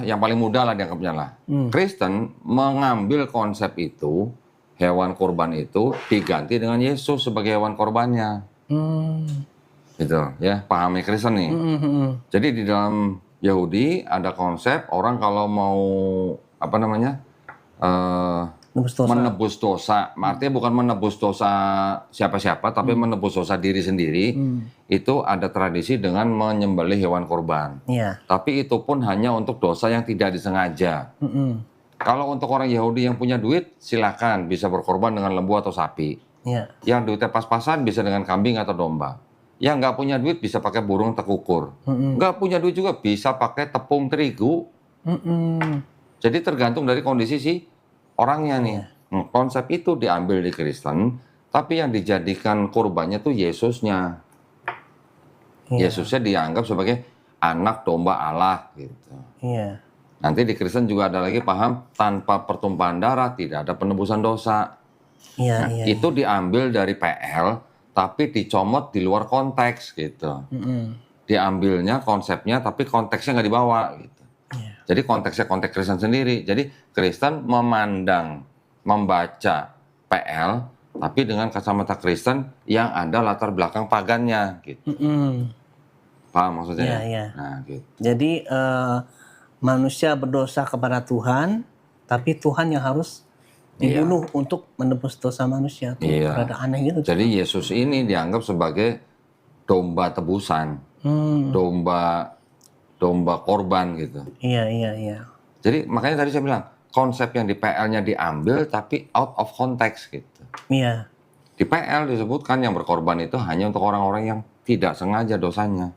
yang paling mudah lah dianggapnya lah. Kristen mengambil konsep itu, hewan kurban itu diganti dengan Yesus sebagai hewan korbannya. gitu ya, pahami Kristen nih. Jadi di dalam Yahudi ada konsep orang kalau mau apa namanya Nebus dosa. menebus dosa, artinya bukan menebus dosa siapa-siapa, tapi menebus dosa diri sendiri. Itu ada tradisi dengan menyembelih hewan kurban. Iya. Tapi itu pun hanya untuk dosa yang tidak disengaja. Kalau untuk orang Yahudi yang punya duit, silakan bisa berkorban dengan lembu atau sapi. Iya. Yang duitnya pas-pasan bisa dengan kambing atau domba. Yang nggak punya duit bisa pakai burung tekukur. Nggak punya duit juga bisa pakai tepung terigu. Jadi tergantung dari kondisi si orangnya nih. Konsep itu diambil di Kristen, tapi yang dijadikan kurbannya tuh Yesusnya. Yesusnya dianggap sebagai anak domba Allah gitu. Iya. Nanti di Kristen juga ada lagi paham tanpa pertumpahan darah tidak ada penebusan dosa. Iya. Nah, Iya. itu diambil dari PL tapi dicomot di luar konteks gitu. Diambilnya konsepnya tapi konteksnya nggak dibawa gitu. Jadi konteksnya konteks Kristen sendiri. Jadi Kristen membaca PL tapi dengan kacamata Kristen yang ada latar belakang pagannya gitu. Paham maksudnya? Iya. Nah, gitu. Jadi manusia berdosa kepada Tuhan, tapi Tuhan yang harus dibunuh untuk menebus dosa manusia. Tuh Iya. rada aneh gitu. Jadi Yesus ini dianggap sebagai domba tebusan, domba korban gitu. Iya. Jadi makanya tadi saya bilang konsep yang di PL-nya diambil tapi out of context gitu. Iya. Di PL disebutkan yang berkorban itu hanya untuk orang-orang yang tidak sengaja dosanya,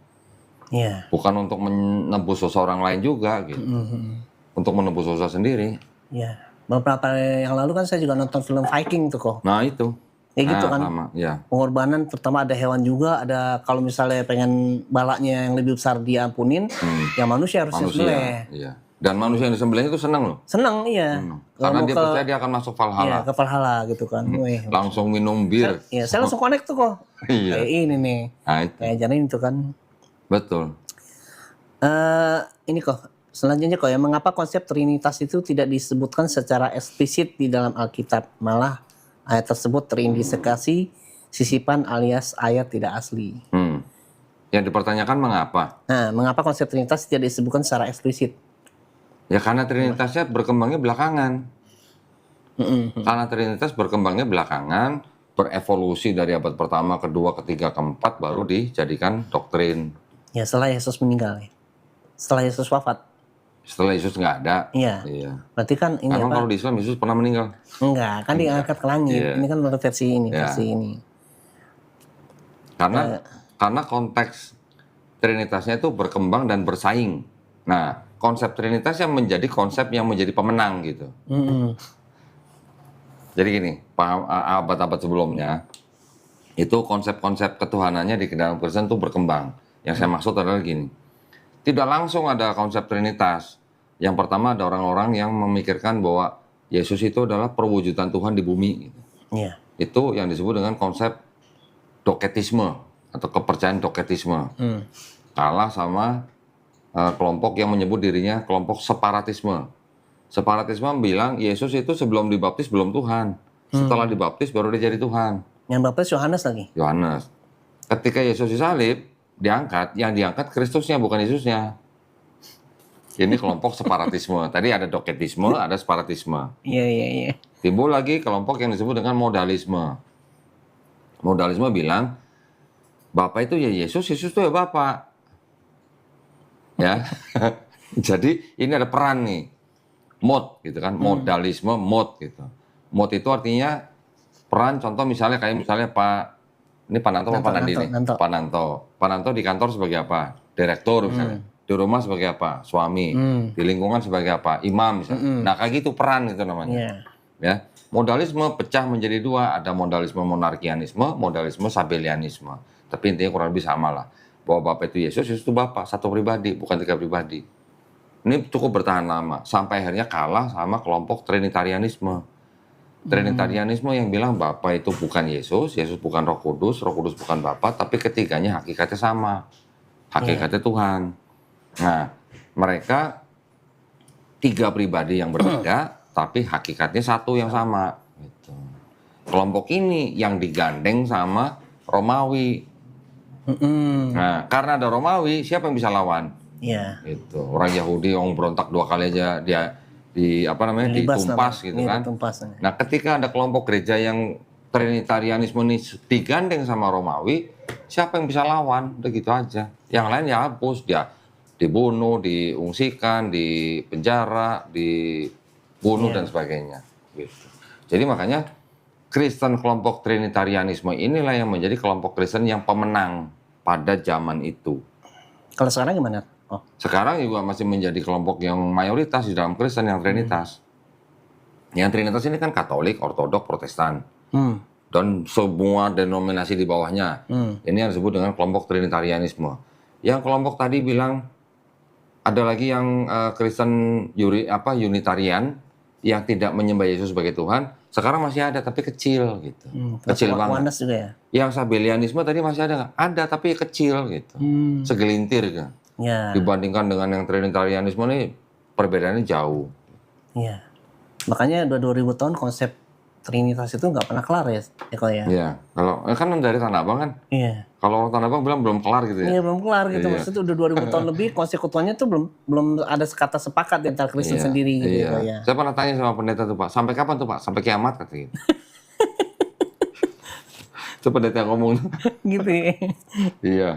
Iya. bukan untuk menebus dosa orang lain juga gitu. Untuk menebus dosa sendiri. Iya. Beberapa yang lalu kan saya juga nonton film Viking tuh kok. Nah itu. Ya gitu kan. Sama, ya. Pengorbanan pertama ada hewan juga, ada kalau misalnya pengen balaknya yang lebih besar diampunin, ya manusia harus disembelih. Iya. Dan manusia yang disembelih itu senang loh. Seneng iya. Karena Kalau dia mau percaya dia akan masuk Iya, Valhalla. ke Valhalla gitu kan. Wih. Langsung minum bir. Iya, saya langsung connect tuh kok. Iya. Kayak ini nih. Nah itu. Kayak janin itu kan. Betul. Ini kok selanjutnya kok ya, mengapa konsep Trinitas itu tidak disebutkan secara eksplisit di dalam Alkitab, malah ayat tersebut terindikasi sisipan alias ayat tidak asli. Yang dipertanyakan mengapa? Nah, mengapa konsep Trinitas tidak disebutkan secara eksplisit? Ya karena Trinitasnya berkembangnya belakangan. Karena Trinitas berkembangnya belakangan, berevolusi dari abad pertama, kedua, ketiga, keempat, baru dijadikan doktrin. Ya setelah Yesus meninggal ya. Setelah Yesus wafat. Setelah Yesus nggak ada. Iya. Berarti kan ini Karena apa? kalau di Islam Yesus pernah meninggal. Enggak, kan diangkat ke langit. Iya. Ini kan menurut versi ini, Iya. versi ini. Karena konteks Trinitasnya itu berkembang dan bersaing. Nah, konsep Trinitas yang menjadi konsep yang menjadi pemenang gitu. Jadi gini, abad-abad sebelumnya itu konsep-konsep ketuhanannya di dalam Kristen itu berkembang. Yang saya maksud adalah gini, tidak langsung ada konsep Trinitas. Yang pertama ada orang-orang yang memikirkan bahwa Yesus itu adalah perwujudan Tuhan di bumi. Gitu. Iya. Itu yang disebut dengan konsep doketisme atau kepercayaan doketisme. Kalah sama kelompok yang menyebut dirinya kelompok separatisme. Separatisme bilang Yesus itu sebelum dibaptis belum Tuhan. Setelah dibaptis baru dia jadi Tuhan. Yang baptis Yohanes lagi. Yohanes. Ketika Yesus disalib, diangkat, yang diangkat Kristusnya bukan Yesusnya. Ini kelompok separatisme. Tadi ada doketisme, ada separatisme. Iya. Timbul lagi kelompok yang disebut dengan modalisme. Modalisme bilang, Bapak itu ya Yesus, Yesus itu ya Bapak. Ya. Jadi ini ada peran nih. Mod gitu kan, modalisme, mod gitu. Mod itu artinya peran, contoh misalnya kayak misalnya ini Pak Nanto apa Pak Nandi nih? Pak Nanto. Pak Nanto di kantor sebagai apa? Direktur misalnya. Di rumah sebagai apa? Suami. Di lingkungan sebagai apa? Imam misalnya. Nah kayak gitu peran itu namanya. Ya. Modalisme pecah menjadi dua, ada modalisme monarkianisme, modalisme sabelianisme. Tapi intinya kurang lebih sama lah. Bahwa Bapak itu Yesus, Yesus itu Bapak, satu pribadi, bukan tiga pribadi. Ini cukup bertahan lama, sampai akhirnya kalah sama kelompok Trinitarianisme. Trinitarianisme yang bilang Bapa itu bukan Yesus, Yesus bukan Roh Kudus bukan Bapa, tapi ketiganya hakikatnya sama. Hakikatnya Tuhan. Nah, mereka tiga pribadi yang berbeda, tapi hakikatnya satu yang sama. Gitu. Kelompok ini yang digandeng sama Romawi. Nah, karena ada Romawi, siapa yang bisa lawan? Iya. Gitu. Orang Yahudi yang berontak 2 kali aja dia ditumpas gitu kan. Ditumpas. Nah, ketika ada kelompok gereja yang Trinitarianisme ini digandeng sama Romawi, siapa yang bisa lawan? Udah gitu aja. Yang lain ya hapus, dia dibunuh, diungsikan, dipenjara, dibunuh dan sebagainya. Gitu. Jadi makanya Kristen kelompok Trinitarianisme inilah yang menjadi kelompok Kristen yang pemenang pada zaman itu. Kalau sekarang gimana? Oh, Sekarang juga masih menjadi kelompok yang mayoritas di dalam Kristen yang Trinitas. Yang Trinitas ini kan Katolik, Ortodok, Protestan. Dan semua denominasi di bawahnya. Ini yang disebut dengan kelompok Trinitarianisme. Yang kelompok tadi bilang ada lagi yang Kristen Unitarian yang tidak menyembah Yesus sebagai Tuhan. Sekarang masih ada tapi kecil gitu. Kecil banget. Oneness juga ya. Yang Sabellianisme tadi masih ada nggak? Ada tapi kecil gitu. Segelintir kan. Ya. Dibandingkan dengan yang Trinitarianisme ini perbedaannya jauh. Iya. Makanya 2000 tahun konsep Trinitas itu nggak pernah kelar ya, Eko ya. Iya, kalau kan dari Tanah Abang kan. Iya. Kalau orang Tanah Abang bilang belum kelar gitu ya. Iya belum kelar gitu. Iya. Maksudnya udah 2000 tahun lebih konsekuensinya tuh belum ada kata sepakat di antara Kristen Iya, sendiri gitu iya. ya. Saya pernah tanya sama pendeta tuh Pak, sampai kapan tuh Pak? Sampai kiamat kata gitu. Itu pendeta yang ngomong. Gitu ya. Iya.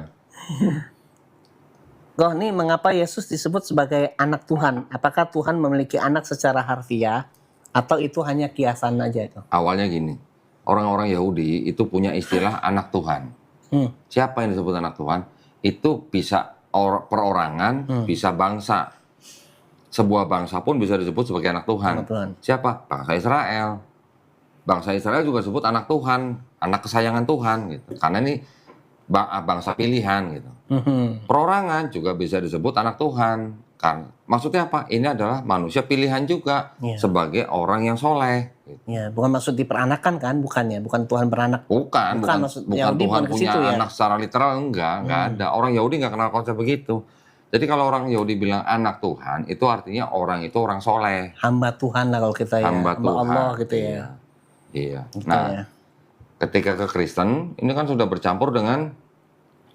Kok nih mengapa Yesus disebut sebagai anak Tuhan? Apakah Tuhan memiliki anak secara harfiah atau itu hanya kiasan aja itu? Awalnya gini, orang-orang Yahudi itu punya istilah anak Tuhan. Siapa yang disebut anak Tuhan? Itu bisa perorangan, bisa bangsa. Sebuah bangsa pun bisa disebut sebagai anak Tuhan. Anak Tuhan. Siapa? Bangsa Israel. Bangsa Israel juga disebut anak Tuhan, anak kesayangan Tuhan gitu. Karena ini bangsa pilihan gitu. Perorangan juga bisa disebut anak Tuhan. Kan maksudnya apa? Ini adalah manusia pilihan juga sebagai orang yang soleh. Gitu. Ya, bukan maksud diperanakan kan, bukannya, bukan Tuhan beranak. Bukan maksud bukan Yahudi Tuhan bukan ke punya situ ya. anak secara literal, enggak ada. Orang Yahudi enggak kenal konsep begitu. Jadi kalau orang Yahudi bilang anak Tuhan, itu artinya orang itu orang soleh. Hamba Tuhan lah kalau kita ya. Hamba Tuhan. Allah gitu ya. Iya. Gitu Nah, ya. ketika ke Kristen, ini kan sudah bercampur dengan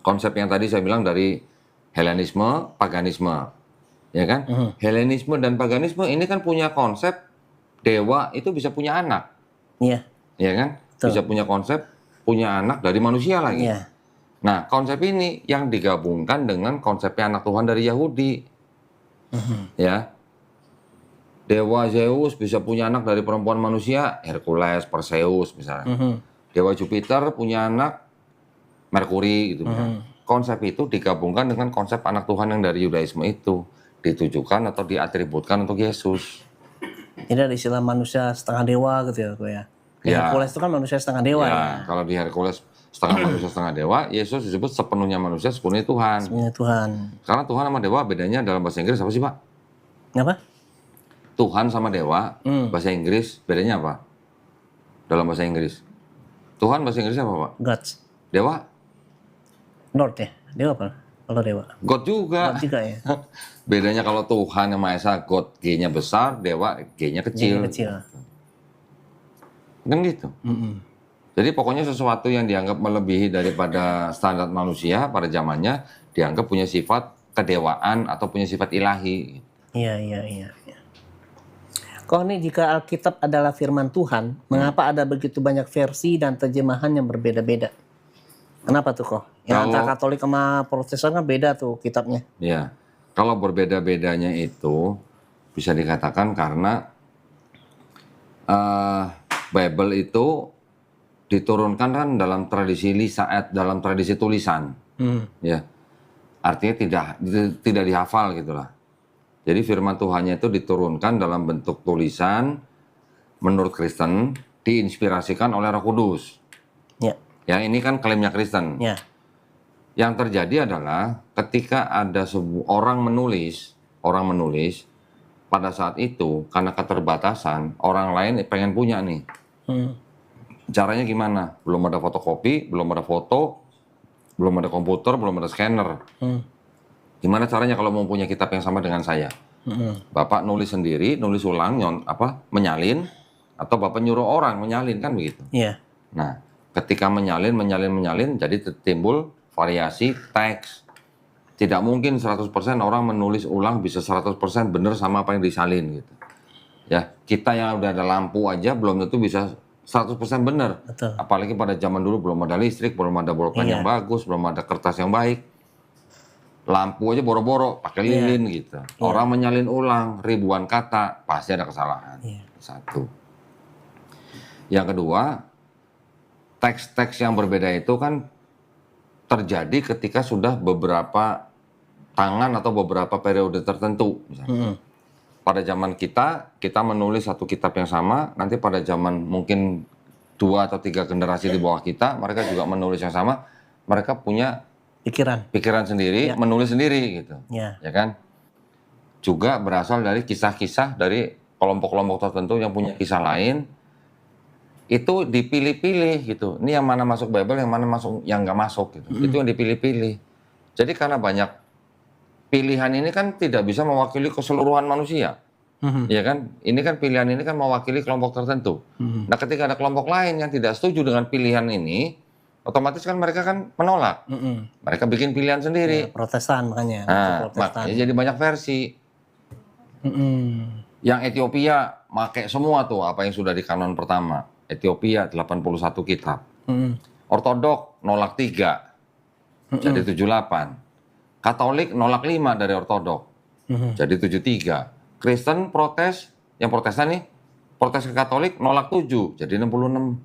konsep yang tadi saya bilang dari Helenisme, paganisme. Ya kan? Helenisme dan paganisme ini kan punya konsep dewa itu bisa punya anak. Iya. Ya kan? Betul. Bisa punya konsep punya anak dari manusia lagi. Iya. Nah, konsep ini yang digabungkan dengan konsepnya anak Tuhan dari Yahudi. Ya. Dewa Zeus bisa punya anak dari perempuan manusia, Hercules, Perseus misalnya. Dewa Jupiter punya anak, Merkuri gitu misalnya. Konsep itu digabungkan dengan konsep anak Tuhan yang dari Yudaisme itu. Ditujukan atau diatributkan untuk Yesus. Ini ada istilah manusia setengah dewa gitu ya, Ko ya. Ya. Hercules itu kan manusia setengah dewa ya. Kalau di Hercules setengah manusia setengah dewa, Yesus disebut sepenuhnya manusia sepenuhnya Tuhan. Sebenarnya Tuhan. Karena Tuhan sama dewa bedanya dalam bahasa Inggris apa sih Pak? Apa? Tuhan sama dewa, bahasa Inggris bedanya apa? Dalam bahasa Inggris. Tuhan bahasa Inggrisnya apa Pak? Gods. Dewa? Lord ya. Dewa apa? Kalau dewa. God juga. God juga ya. Bedanya kalau Tuhan yang Maha Esa, God G-nya besar, dewa G-nya kecil. Yang kecil. Kan gitu. Jadi pokoknya sesuatu yang dianggap melebihi daripada standar manusia pada zamannya dianggap punya sifat kedewaan atau punya sifat ilahi. Iya. Kok nih jika Alkitab adalah firman Tuhan, mengapa ada begitu banyak versi dan terjemahan yang berbeda-beda? Kenapa tuh kok? Yang antara Katolik sama Protestan kan beda tuh kitabnya. Ya, kalau berbeda-bedanya itu bisa dikatakan karena Bible itu diturunkan kan dalam tradisi lisan, dalam tradisi tulisan, ya. Artinya tidak dihafal gitulah. Jadi firman Tuhannya itu diturunkan dalam bentuk tulisan, menurut Kristen diinspirasikan oleh Roh Kudus. Ya. Ya, ini kan klaimnya Kristen. Ya. Yang terjadi adalah ketika ada orang menulis pada saat itu karena keterbatasan orang lain pengen punya nih. Caranya gimana? Belum ada fotokopi, belum ada foto, belum ada komputer, belum ada scanner. Gimana caranya kalau mau punya kitab yang sama dengan saya? Bapak nulis sendiri, nulis ulang, menyalin, atau Bapak nyuruh orang menyalin kan begitu? Iya. Nah, ketika menyalin, jadi timbul variasi teks. Tidak mungkin 100% orang menulis ulang bisa 100% benar sama apa yang disalin gitu. Ya, kita yang udah ada lampu aja belum tentu bisa 100% benar. Betul. Apalagi pada zaman dulu belum ada listrik, belum ada bolpen yang bagus, belum ada kertas yang baik. Lampu aja boro-boro pakai lilin gitu. Orang menyalin ulang ribuan kata, pasti ada kesalahan. Satu. Yang kedua, teks-teks yang berbeda itu kan terjadi ketika sudah beberapa tangan atau beberapa periode tertentu. Misalnya. Pada zaman kita menulis satu kitab yang sama, nanti pada zaman mungkin 2 atau 3 generasi di bawah kita, mereka juga menulis yang sama, mereka punya pikiran sendiri, menulis sendiri gitu. Ya kan? Juga berasal dari kisah-kisah dari kelompok-kelompok tertentu yang punya kisah lain, itu dipilih-pilih gitu. Ini yang mana masuk Bible, yang mana masuk, yang nggak masuk gitu. Itu yang dipilih-pilih. Jadi karena banyak pilihan ini kan tidak bisa mewakili keseluruhan manusia, ya kan? Ini kan pilihan ini kan mewakili kelompok tertentu. Nah, ketika ada kelompok lain yang tidak setuju dengan pilihan ini, otomatis kan mereka kan menolak. Mereka bikin pilihan sendiri. Protestan makanya. Makanya jadi banyak versi. Yang Ethiopia pakai semua tuh apa yang sudah di kanon pertama. Ethiopia 81 kitab. Ortodok nolak 3. Jadi 78. Katolik nolak 5 dari ortodok. Jadi 73. Kristen protes, yang protestan nih, protes ke Katolik nolak 7. Jadi 66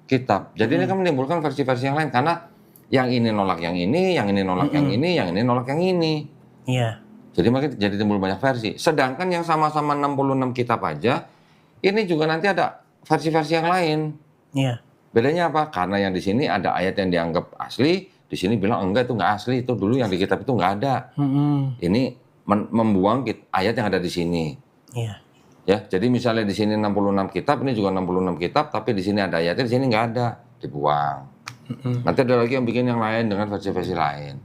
kitab. Jadi ini kan menimbulkan versi-versi yang lain. Karena yang ini nolak yang ini, yang ini nolak yang ini, yang ini nolak yang ini. Iya. Jadi makanya jadi timbul banyak versi. Sedangkan yang sama-sama 66 kitab aja, ini juga nanti ada versi-versi yang lain. Iya. Bedanya apa? Karena yang di sini ada ayat yang dianggap asli, di sini bilang enggak itu nggak asli, itu dulu yang di kitab itu nggak ada. Ini membuang ayat yang ada di sini. Iya. Ya, jadi misalnya di sini 66 kitab, ini juga 66 kitab, tapi di sini ada ayatnya, di sini nggak ada, dibuang. Nanti ada lagi yang bikin yang lain dengan versi-versi lain.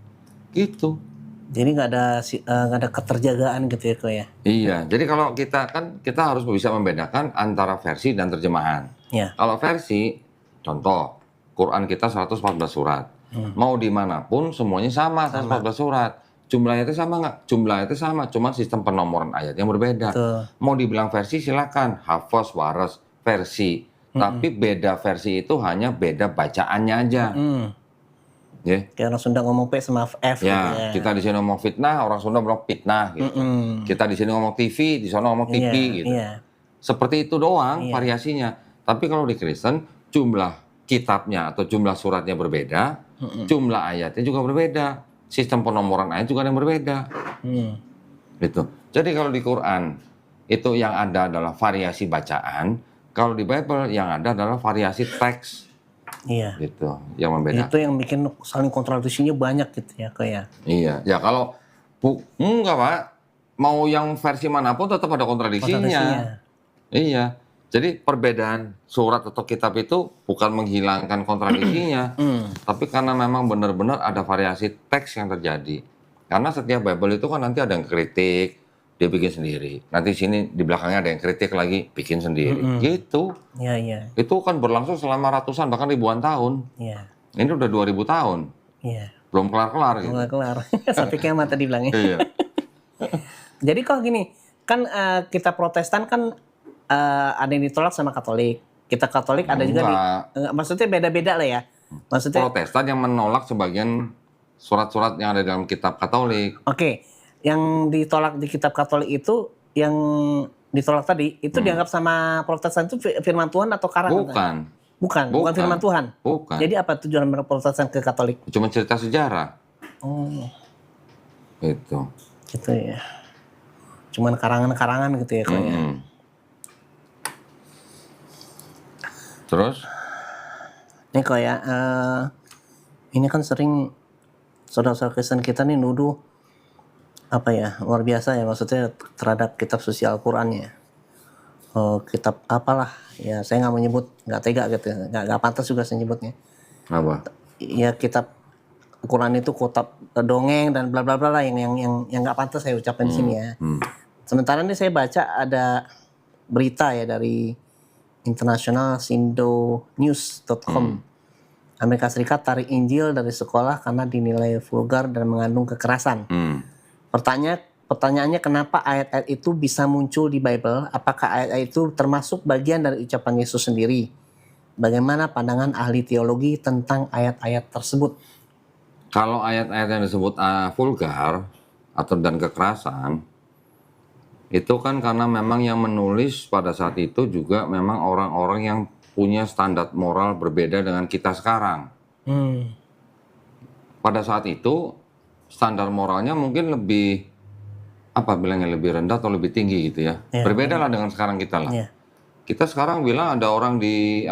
Gitu. Jadi nggak ada keterjagaan gitu ya kok ya? Iya, jadi kalau kita harus bisa membedakan antara versi dan terjemahan. Iya. Kalau versi, contoh, Quran kita 114 surat. Mau dimanapun semuanya sama 114 surat. Jumlahnya itu sama nggak? Jumlahnya itu sama, cuma sistem penomoran ayat yang berbeda. Betul. Mau dibilang versi silakan, hafaz, waras, versi. Tapi beda versi itu hanya beda bacaannya aja. Yeah. Kayak orang Sunda ngomong P sama F gitu ya. Kita di sini ngomong fitnah, orang Sunda bilang fitnah gitu. Kita di sini ngomong TV, di sana ngomong TV gitu. Seperti itu doang variasinya. Tapi kalau di Kristen jumlah kitabnya atau jumlah suratnya berbeda, jumlah ayatnya juga berbeda. Sistem penomoran ayat juga ada yang berbeda. Gitu. Jadi kalau di Quran itu yang ada adalah variasi bacaan, kalau di Bible yang ada adalah variasi teks. Iya. Gitu, yang membedakan. Itu yang bikin saling kontradisinya banyak gitu ya kayak. Iya, ya kalau enggak Pak, mau yang versi manapun tetap ada kontradisinya. Iya. Jadi perbedaan surat atau kitab itu bukan menghilangkan kontradisinya, tapi karena memang benar-benar ada variasi teks yang terjadi. Karena setiap Bible itu kan nanti ada yang kritik, dia bikin sendiri. Nanti sini di belakangnya ada yang kritik lagi, bikin sendiri. Gitu. Iya, iya. Itu kan berlangsung selama ratusan bahkan ribuan tahun. Iya. Ini udah 2000 tahun. Iya. Belum kelar-kelar gitu. Belum kelar. Sampai kiamat tadi bilangnya. Iya. Jadi kalau gini, kan kita Protestan kan ada yang ditolak sama Katolik. Kita Katolik ada juga maksudnya beda-beda lah ya. Maksudnya Protestan yang menolak sebagian surat-surat yang ada dalam kitab Katolik. Oke. Yang ditolak di kitab Katolik itu yang ditolak tadi itu dianggap sama Protestan itu firman Tuhan atau karangan? Bukan firman Tuhan. Bukan. Jadi apa tujuan Protestan ke Katolik? Cuma cerita sejarah. Oh. Gitu. Gitu ya. Cuman karangan-karangan gitu ya kayaknya. Terus? Ini kayak ini kan sering saudara-saudara Kristen kita nih nuduh apa ya, luar biasa ya maksudnya terhadap kitab suci Al-Qur'an ya. Kitab apalah ya, saya nggak mau nyebut, nggak tega gitu, nggak pantas juga saya nyebutnya. Apa? Ya kitab Al-Qur'an itu kitab dongeng dan bla bla bla lah yang nggak pantas saya ucapkan di sini ya. Sementara ini saya baca ada berita ya dari internasional sindonews.com. Amerika Serikat tarik Injil dari sekolah karena dinilai vulgar dan mengandung kekerasan. Pertanyaannya kenapa ayat-ayat itu bisa muncul di Bible? Apakah ayat-ayat itu termasuk bagian dari ucapan Yesus sendiri? Bagaimana pandangan ahli teologi tentang ayat-ayat tersebut? Kalau ayat-ayat yang disebut vulgar atau dan kekerasan, itu kan karena memang yang menulis pada saat itu juga memang orang-orang yang punya standar moral berbeda dengan kita sekarang. Pada saat itu standar moralnya mungkin lebih bilangnya lebih rendah atau lebih tinggi gitu ya. Berbeda lah dengan sekarang kita lah. Kita sekarang bilang ada orang di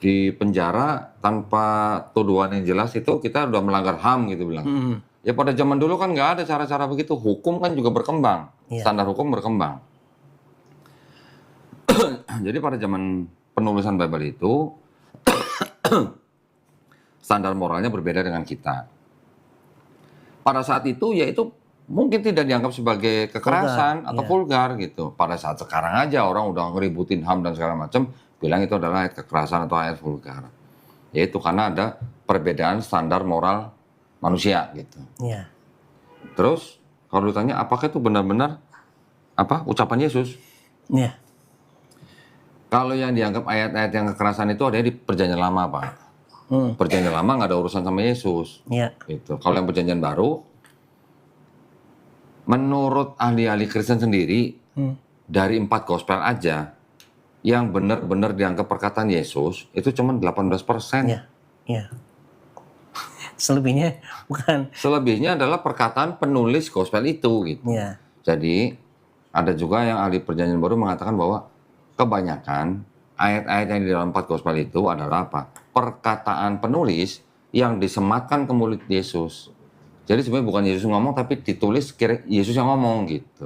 di penjara tanpa tuduhan yang jelas, itu kita udah melanggar HAM gitu bilang. Ya pada zaman dulu kan nggak ada cara-cara begitu. Hukum kan juga berkembang, standar hukum berkembang. Jadi pada zaman penulisan Bible itu standar moralnya berbeda dengan kita. Pada saat itu ya itu mungkin tidak dianggap sebagai kekerasan atau vulgar gitu. Pada saat sekarang aja orang udah ngeributin HAM dan segala macam, bilang itu adalah ayat kekerasan atau ayat vulgar. Yaitu karena ada perbedaan standar moral manusia gitu. Terus kalau ditanya apakah itu benar-benar ucapan Yesus? Kalau yang dianggap ayat-ayat yang kekerasan itu ada di Perjanjian Lama, Pak. Perjanjian Lama nggak ada urusan sama Yesus. Gitu. Kalau yang Perjanjian Baru, menurut ahli-ahli Kristen sendiri, dari 4 gospel aja, yang benar-benar dianggap perkataan Yesus itu cuma 18%. Selebihnya bukan. Selebihnya adalah perkataan penulis gospel itu gitu. Jadi ada juga yang ahli Perjanjian Baru mengatakan bahwa kebanyakan ayat-ayat yang di dalam 4 gospel itu adalah perkataan penulis yang disematkan ke mulut Yesus. Jadi sebenarnya bukan Yesus ngomong, tapi ditulis kira Yesus yang ngomong gitu.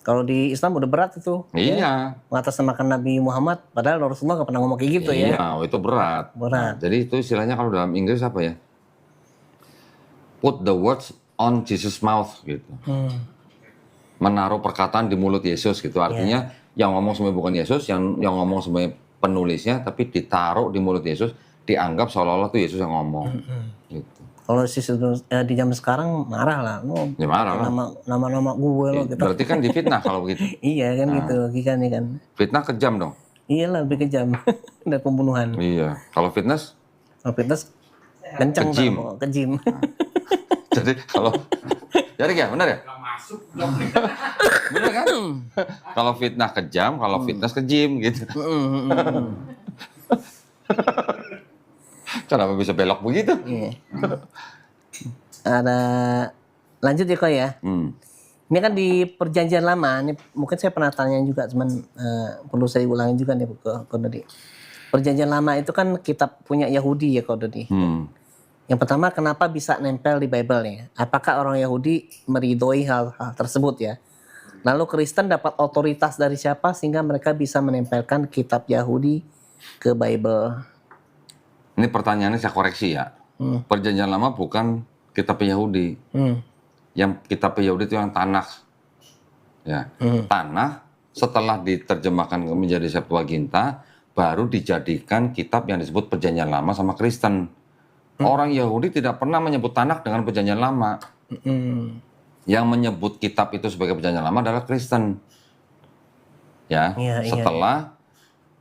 Kalau di Islam udah berat itu. Iya. Mengatasnamakan Nabi Muhammad, padahal Rasulullah nggak pernah ngomong kayak gitu ya. Iya, itu berat. Nah, jadi itu istilahnya kalau dalam Inggris apa ya? Put the words on Jesus' mouth gitu. Menaruh perkataan di mulut Yesus gitu. Artinya yang ngomong sebenarnya bukan Yesus, yang ngomong sebenarnya penulisnya, tapi ditaruh di mulut Yesus, dianggap seolah-olah tuh Yesus yang ngomong. Gitu. Kalau di zaman sekarang marah lah, ya marah lah. Nama gue lo gitu. Berarti kan difitnah kalau begitu. Iya kan gitu, logikanya kan. Fitnah kejam dong. Iya lah, lebih kejam dari pembunuhan. Iya, kalau fitness? Kalau fitness kenceng, kejim. Jadi kalau, jadi ya benar ya? Bener kan? Kalau fitnah kejam, kalau fitness kejim gitu. Kenapa bisa belok begitu? Ada lanjut ya kok ya. Ini kan di Perjanjian Lama, ini mungkin saya pernah tanya juga, cuman perlu saya ulangi juga nih Kok Dodi. Perjanjian Lama itu kan kitab punya Yahudi ya Kok Dodi. Yang pertama, kenapa bisa nempel di Bible ya? Apakah orang Yahudi meridhoi hal-hal tersebut ya? Lalu Kristen dapat otoritas dari siapa sehingga mereka bisa menempelkan kitab Yahudi ke Bible? Ini pertanyaannya saya koreksi ya. Perjanjian Lama bukan kitab Yahudi. Yang kitab Yahudi itu yang Tanakh. Ya. Tanakh setelah diterjemahkan menjadi Septuaginta baru dijadikan kitab yang disebut Perjanjian Lama sama Kristen. Orang Yahudi tidak pernah menyebut Tanakh dengan Perjanjian Lama. Yang menyebut kitab itu sebagai Perjanjian Lama adalah Kristen. Ya, setelah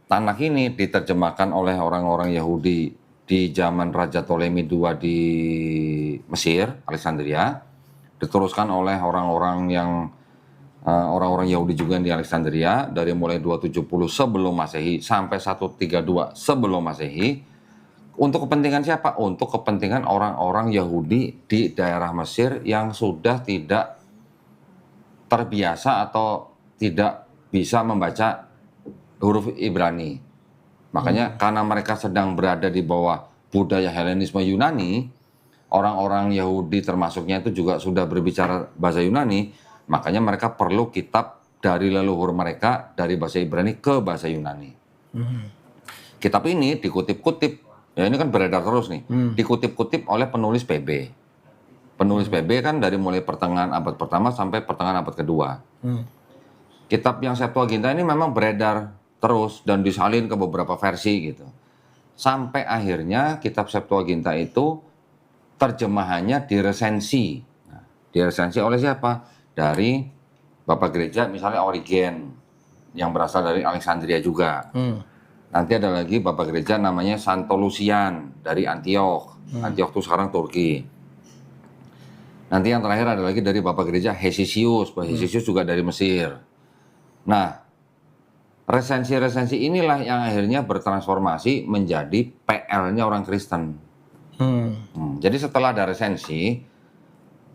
Tanakh ini diterjemahkan oleh orang-orang Yahudi di zaman Raja Ptolemy II di Mesir, Alexandria, diteruskan oleh orang-orang Yahudi juga di Alexandria dari mulai 270 sebelum Masehi sampai 132 sebelum Masehi. Untuk kepentingan siapa? Untuk kepentingan orang-orang Yahudi di daerah Mesir yang sudah tidak terbiasa atau tidak bisa membaca huruf Ibrani. Makanya karena mereka sedang berada di bawah budaya Helenisme Yunani, orang-orang Yahudi termasuknya itu juga sudah berbicara bahasa Yunani, makanya mereka perlu kitab dari leluhur mereka dari bahasa Ibrani ke bahasa Yunani. Kitab ini dikutip-kutip. Ya ini kan beredar terus nih, dikutip-kutip oleh penulis PB. Penulis PB kan dari mulai pertengahan abad pertama sampai pertengahan abad kedua. Kitab yang Septuaginta ini memang beredar terus dan disalin ke beberapa versi gitu. sampai akhirnya kitab Septuaginta itu terjemahannya diresensi. Nah, diresensi oleh siapa? Dari Bapak Gereja misalnya Origen yang berasal dari Alexandria juga. Nanti ada lagi Bapak Gereja namanya Santo Lucian dari Antioch. Antioch itu sekarang Turki. Nanti yang terakhir ada lagi dari Bapak Gereja Hesisius. Bapak Hesisius juga dari Mesir. Nah, resensi-resensi inilah yang akhirnya bertransformasi menjadi PL-nya orang Kristen. Jadi setelah ada resensi,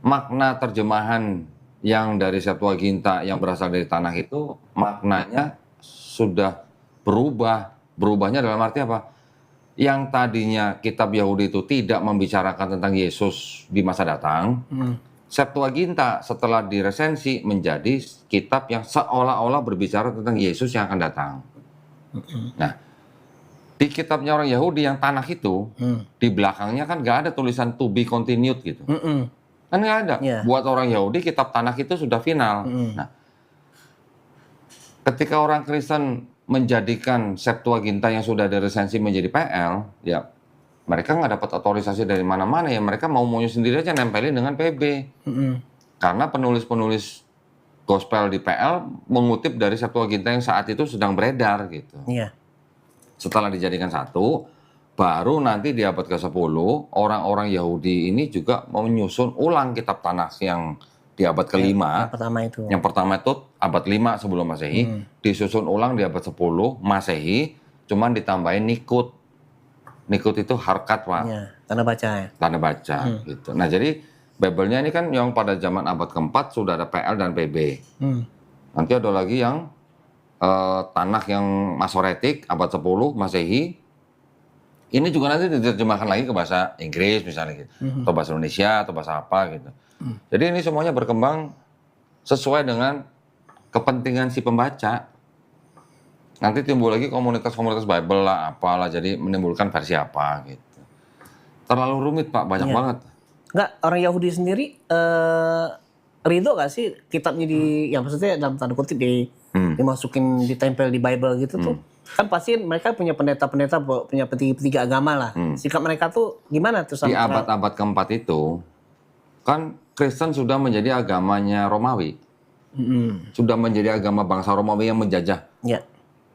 makna terjemahan yang dari Septuaginta yang berasal dari tanah itu, maknanya sudah berubah. Berubahnya dalam arti apa? Yang tadinya kitab Yahudi itu tidak membicarakan tentang Yesus di masa datang, Septuaginta setelah diresensi menjadi kitab yang seolah-olah berbicara tentang Yesus yang akan datang. Nah, di kitabnya orang Yahudi yang tanah itu, di belakangnya kan nggak ada tulisan to be continued gitu. Kan nggak ada. Yeah. Buat orang Yahudi kitab tanah itu sudah final. Nah, ketika orang Kristen menjadikan Septuaginta yang sudah diresensi menjadi PL, ya mereka nggak dapat otorisasi dari mana-mana, ya mereka mau-maunya sendiri aja nempelin dengan PB. Karena penulis-penulis gospel di PL mengutip dari Septuaginta yang saat itu sedang beredar gitu. Iya. Setelah dijadikan satu, baru nanti di abad ke-10 orang-orang Yahudi ini juga menyusun ulang kitab tanah yang di abad ke-5. Yang pertama itu. Yang pertama itu abad 5 sebelum Masehi, disusun ulang di abad 10 Masehi, cuman ditambahin nikut. Nikut itu harkat, Pak. Iya, tanda baca ya. Tanda baca gitu. Nah, jadi Bible-nya ini kan yang pada zaman abad ke-4 sudah ada PL dan PB. Nanti ada lagi yang tanah yang Masoretik abad 10 Masehi. Ini juga nanti diterjemahkan lagi ke bahasa Inggris misalnya gitu. Atau bahasa Indonesia atau bahasa apa gitu. Jadi ini semuanya berkembang sesuai dengan kepentingan si pembaca. Nanti timbul lagi komunitas-komunitas Bible lah, apalah, jadi menimbulkan versi apa gitu. Terlalu rumit, Pak, banyak banget. Enggak, orang Yahudi sendiri ridho gak sih kitabnya ya maksudnya dalam tanda kutip dimasukin, ditempel di Bible gitu tuh. Kan pasti mereka punya pendeta-pendeta, punya petinggi-petinggi agama lah. Sikap mereka tuh gimana tuh Di abad-abad ke-4 itu, kan Kristen sudah menjadi agamanya Romawi. Sudah menjadi agama bangsa Romawi yang menjajah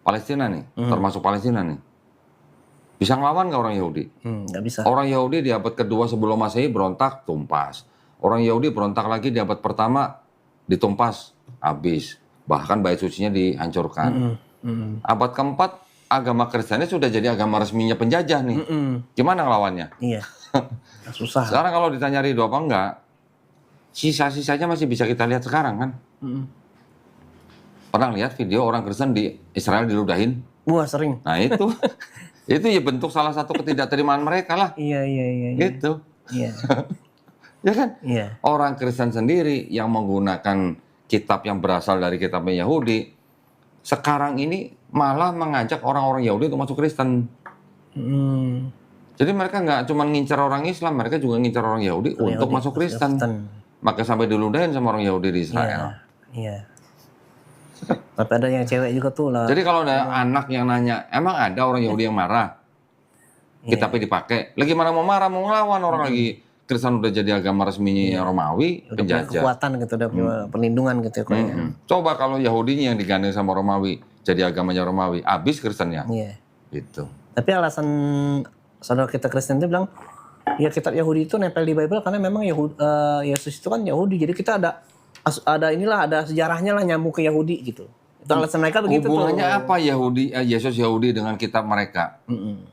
Palestina nih, termasuk Palestina nih. Bisa ngelawan nggak orang Yahudi? Nggak bisa. Orang Yahudi di abad kedua sebelum Masehi berontak, tumpas. Orang Yahudi berontak lagi di abad pertama, ditumpas, habis. Bahkan bait sucinya dihancurkan. Abad keempat, agama Kristennya sudah jadi agama resminya penjajah nih. Gimana ngelawannya? Iya, susah. Sekarang kalau ditanya ridho apa enggak, sisa-sisanya masih bisa kita lihat sekarang kan. Pernah lihat video orang Kristen di Israel diludahin? Wah, sering. Nah itu, itu ya bentuk salah satu ketidakterimaan mereka lah. Iya. Gitu. Iya. Ya kan? Iya. Orang Kristen sendiri yang menggunakan kitab yang berasal dari kitabnya Yahudi, sekarang ini malah mengajak orang-orang Yahudi untuk masuk Kristen. Jadi mereka nggak cuma ngincar orang Islam, mereka juga ngincar orang Yahudi untuk masuk Kristen. Maka sampai diludahin sama orang Yahudi di Israel. Iya. Tapi ada yang cewek juga tuh lah. Jadi kalau ada anak yang nanya, emang ada orang Yahudi yang marah? Kitabnya dipakai. Lagi mana mau marah, mau ngelawan orang lagi Kristen udah jadi agama resminya Romawi, Udah punya penjajah. kekuatan gitu, udah punya perlindungan gitu ya. Coba kalau Yahudinya yang digandeng sama Romawi, jadi agamanya Romawi, habis Kristennya. Iya. Gitu. Tapi alasan saudara kita Kristen itu bilang, ya kitab Yahudi itu nempel di Bible karena memang Yesus itu kan Yahudi, jadi kita ada sejarahnya lah nyambung ke Yahudi gitu. Itu alasan mereka begitu tuh. Hubungannya apa Yesus Yahudi dengan kitab mereka?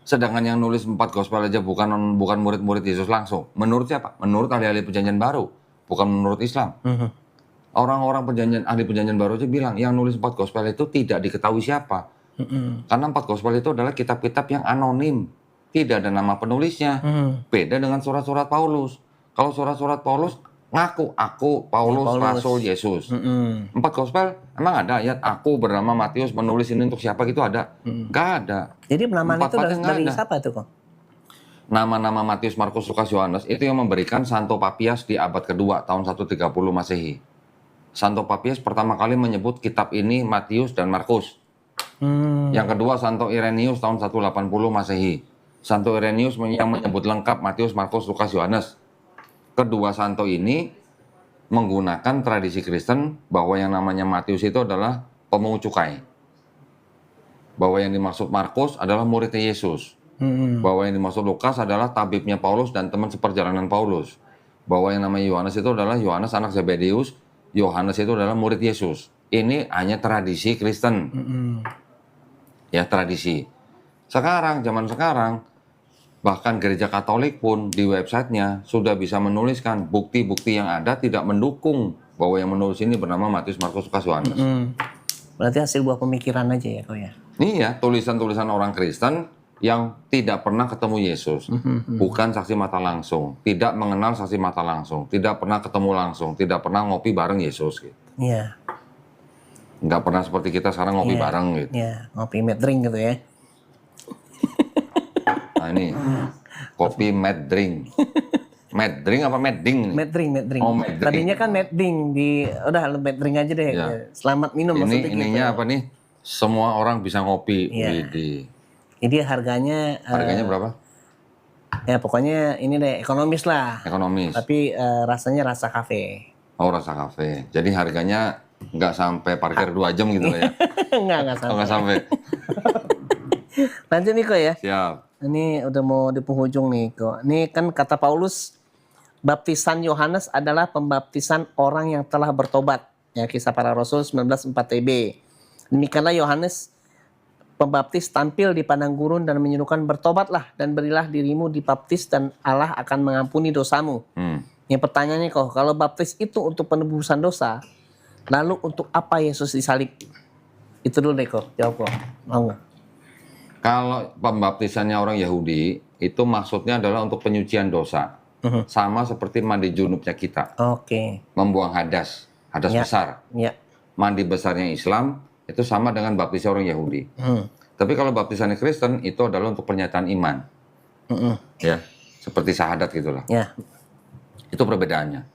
Sedangkan yang nulis 4 gospel aja bukan murid-murid Yesus langsung. Menurut siapa? Menurut ahli-ahli perjanjian baru, bukan menurut Islam. Orang-orang ahli perjanjian baru aja bilang yang nulis 4 gospel itu tidak diketahui siapa. Karena 4 gospel itu adalah kitab-kitab yang anonim, tidak ada nama penulisnya. Beda dengan surat-surat Paulus. Kalau surat-surat Paulus ngaku aku Paulus. Rasul Yesus. 4 gospel emang ada ayat aku bernama Matius menulis ini untuk siapa gitu ada? Nggak ada. Jadi penamaan itu dari ada. siapa itu kok? Nama-nama Matius, Markus, Lukas, Yohanes itu yang memberikan Santo Papias di abad kedua tahun 130 Masehi. Santo Papias pertama kali menyebut kitab ini Matius dan Markus. Yang kedua Santo Irenaeus tahun 180 Masehi. Santo Irenaeus yang menyebut lengkap Matius, Markus, Lukas, Yohanes. Kedua santo ini menggunakan tradisi Kristen bahwa yang namanya Matius itu adalah pemungut cukai. Bahwa yang dimaksud Markus adalah muridnya Yesus. Bahwa yang dimaksud Lukas adalah tabibnya Paulus dan teman seperjalanan Paulus. Bahwa yang namanya Yohanes itu adalah Yohanes anak Zebedeus. Yohanes itu adalah murid Yesus. Ini hanya tradisi Kristen. Ya, tradisi. Sekarang, zaman sekarang, bahkan gereja Katolik pun di websitenya sudah bisa menuliskan bukti-bukti yang ada tidak mendukung bahwa yang menulis ini bernama Matius, Markus, Lukas, Yohanes. Berarti hasil buah pemikiran aja ya kok ya. Iya, tulisan-tulisan orang Kristen yang tidak pernah ketemu Yesus, bukan saksi mata langsung, tidak mengenal saksi mata langsung, tidak pernah ketemu langsung, tidak pernah ngopi bareng Yesus gitu. Iya. Nggak pernah seperti kita sekarang ngopi Iya. bareng gitu. Iya, ngopi mad drink gitu ya. Nah ini, kopi mad drink. Mad drink apa mad ding? Mad drink, mad drink. Oh, mad drink. Tadinya kan mad drink udah lu mad drink aja deh. Ya. Selamat minum maksudnya gitu. Ininya apa nih? Semua orang bisa ngopi. Iya. Widih. Jadi harganya Harganya berapa? ya pokoknya ini deh ekonomis lah. Ekonomis. Tapi rasanya rasa kafe. Oh, rasa kafe. Jadi harganya nggak sampai parkir 2 jam gitu lah ya? Enggak Oh, sampai. nggak sampai. Lanjut nih kok ya. Siap. Ini udah mau di penghujung nih kok. Ini kan kata Paulus, baptisan Yohanes adalah pembaptisan orang yang telah bertobat. Ya, Kisah Para Rasul 19:4 TB. Demikianlah Yohanes pembaptis tampil di padang gurun dan menyerukan bertobatlah dan berilah dirimu dibaptis dan Allah akan mengampuni dosamu. Yang pertanyaannya kok, kalau baptis itu untuk penebusan dosa, lalu untuk apa Yesus disalib? Itu dulu deh kok, jawab kok. Mau nggak? Kalau pembaptisannya orang Yahudi, itu maksudnya adalah untuk penyucian dosa. Sama seperti mandi junubnya kita. Oke. Membuang hadas Ya. besar. Ya. Mandi besarnya Islam, itu sama dengan baptisnya orang Yahudi. Tapi kalau baptisannya Kristen, itu adalah untuk pernyataan iman. Ya, seperti syahadat gitulah. Ya. Itu perbedaannya.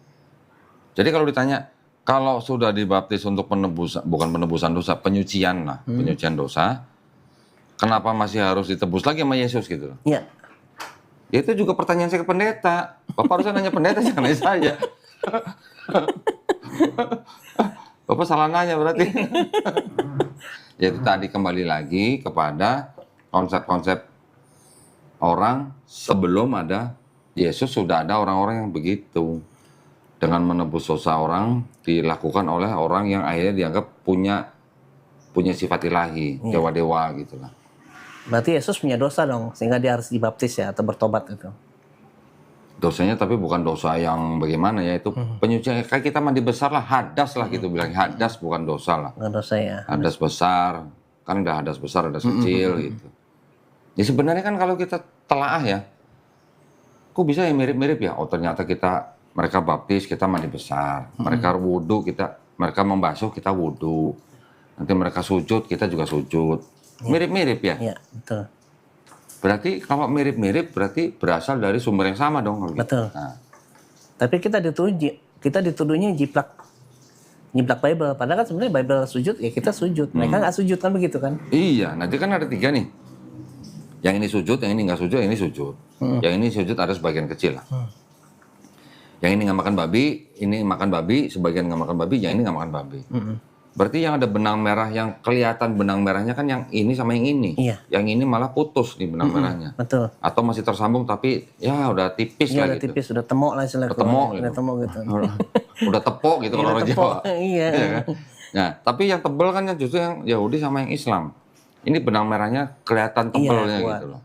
Jadi kalau ditanya, kalau sudah dibaptis untuk penebusan, bukan penebusan dosa, penyucian lah, penyucian dosa, kenapa masih harus ditebus lagi sama Yesus gitu? Ya. Ya itu juga pertanyaan saya ke pendeta. Bapak harusnya nanya pendeta, jangan nanya saya. Bapak salah nanya berarti. Jadi tadi kembali lagi kepada konsep-konsep orang sebelum ada Yesus, sudah ada orang-orang yang begitu. Dengan menebus dosa orang dilakukan oleh orang yang akhirnya dianggap punya sifat ilahi, dewa-dewa gitu lah. Berarti Yesus punya dosa dong, sehingga dia harus dibaptis ya, atau bertobat gitu. Dosanya tapi bukan dosa yang bagaimana ya, itu penyucian. Kayak kita mandi besar lah, hadas lah gitu bilang. Hadas bukan dosa lah. Bukan dosa ya. Hadas besar, kan ada hadas besar, hadas kecil gitu. Ya sebenarnya kan kalau kita telaah ya, kok bisa ya mirip-mirip ya? Oh ternyata mereka baptis, kita mandi besar. Mereka wudhu, mereka membasuh, kita wudhu. Nanti mereka sujud, kita juga sujud. Mirip-mirip ya? Iya, betul. Berarti kalau mirip-mirip berarti berasal dari sumber yang sama dong. Gitu. Betul. Nah, Tapi kita dituduhnya nyiplak Bible. Padahal kan sebenarnya Bible sujud ya kita sujud. Mereka nggak sujud kan begitu kan? iya, nanti kan ada 3 nih. Yang ini sujud, yang ini nggak sujud, yang ini sujud. Yang ini sujud ada sebagian kecil lah. Yang ini nggak makan babi, ini makan babi, sebagian nggak makan babi, yang ini nggak makan babi. Berarti yang ada benang merah, yang kelihatan benang merahnya kan yang ini sama yang ini. Iya. Yang ini malah putus nih benang merahnya. Betul. Atau masih tersambung tapi ya udah tipis Iya lah udah gitu. tipis, udah temok lah istilahnya. Ketemok Udah gitu. temok gitu. Udah tepok gitu kalau Udah orang tepok, Jawa. iya. kan? Nah, tapi yang tebel kan yang justru yang Yahudi sama yang Islam. Ini benang merahnya kelihatan tebelnya kuat. gitu loh.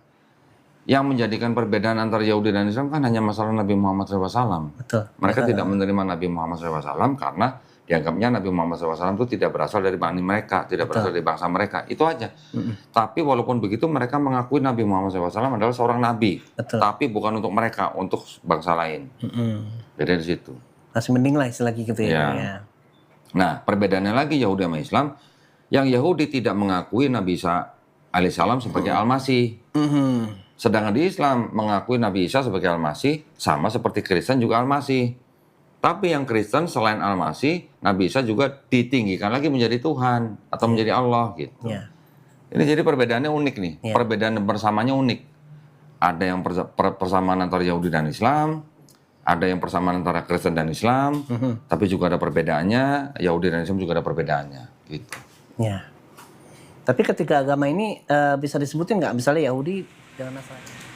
Yang menjadikan perbedaan antara Yahudi dan Islam kan hanya masalah Nabi Muhammad SAW. Betul. Mereka tidak menerima Nabi Muhammad SAW karena dianggapnya Nabi Muhammad SAW itu tidak berasal dari bani mereka, tidak berasal dari bangsa mereka. Itu aja. Tapi walaupun begitu mereka mengakui Nabi Muhammad SAW adalah seorang nabi. Betul. Tapi bukan untuk mereka, untuk bangsa lain. Beda di situ. Masih mending lah istilah gitu ya. Iya. Ya. Nah, perbedaannya lagi Yahudi sama Islam. Yang Yahudi tidak mengakui Nabi Isa alaihissalam sebagai Al-Masih. Sedangkan di Islam mengakui Nabi Isa sebagai Al-Masih, sama seperti Kristen juga Al-Masih. Tapi yang Kristen selain Al-Masih, Nabi Isa juga ditinggikan lagi menjadi Tuhan atau menjadi Allah gitu. Ya. Ini jadi perbedaannya unik nih. Iya. Perbedaan bersamanya unik. ada yang persamaan antara Yahudi dan Islam, ada yang persamaan antara Kristen dan Islam, tapi juga ada perbedaannya, Yahudi dan Islam juga ada perbedaannya, gitu. Ya. Tapi ketiga agama ini bisa disebutin nggak? Misalnya Yahudi dengan Nasrani.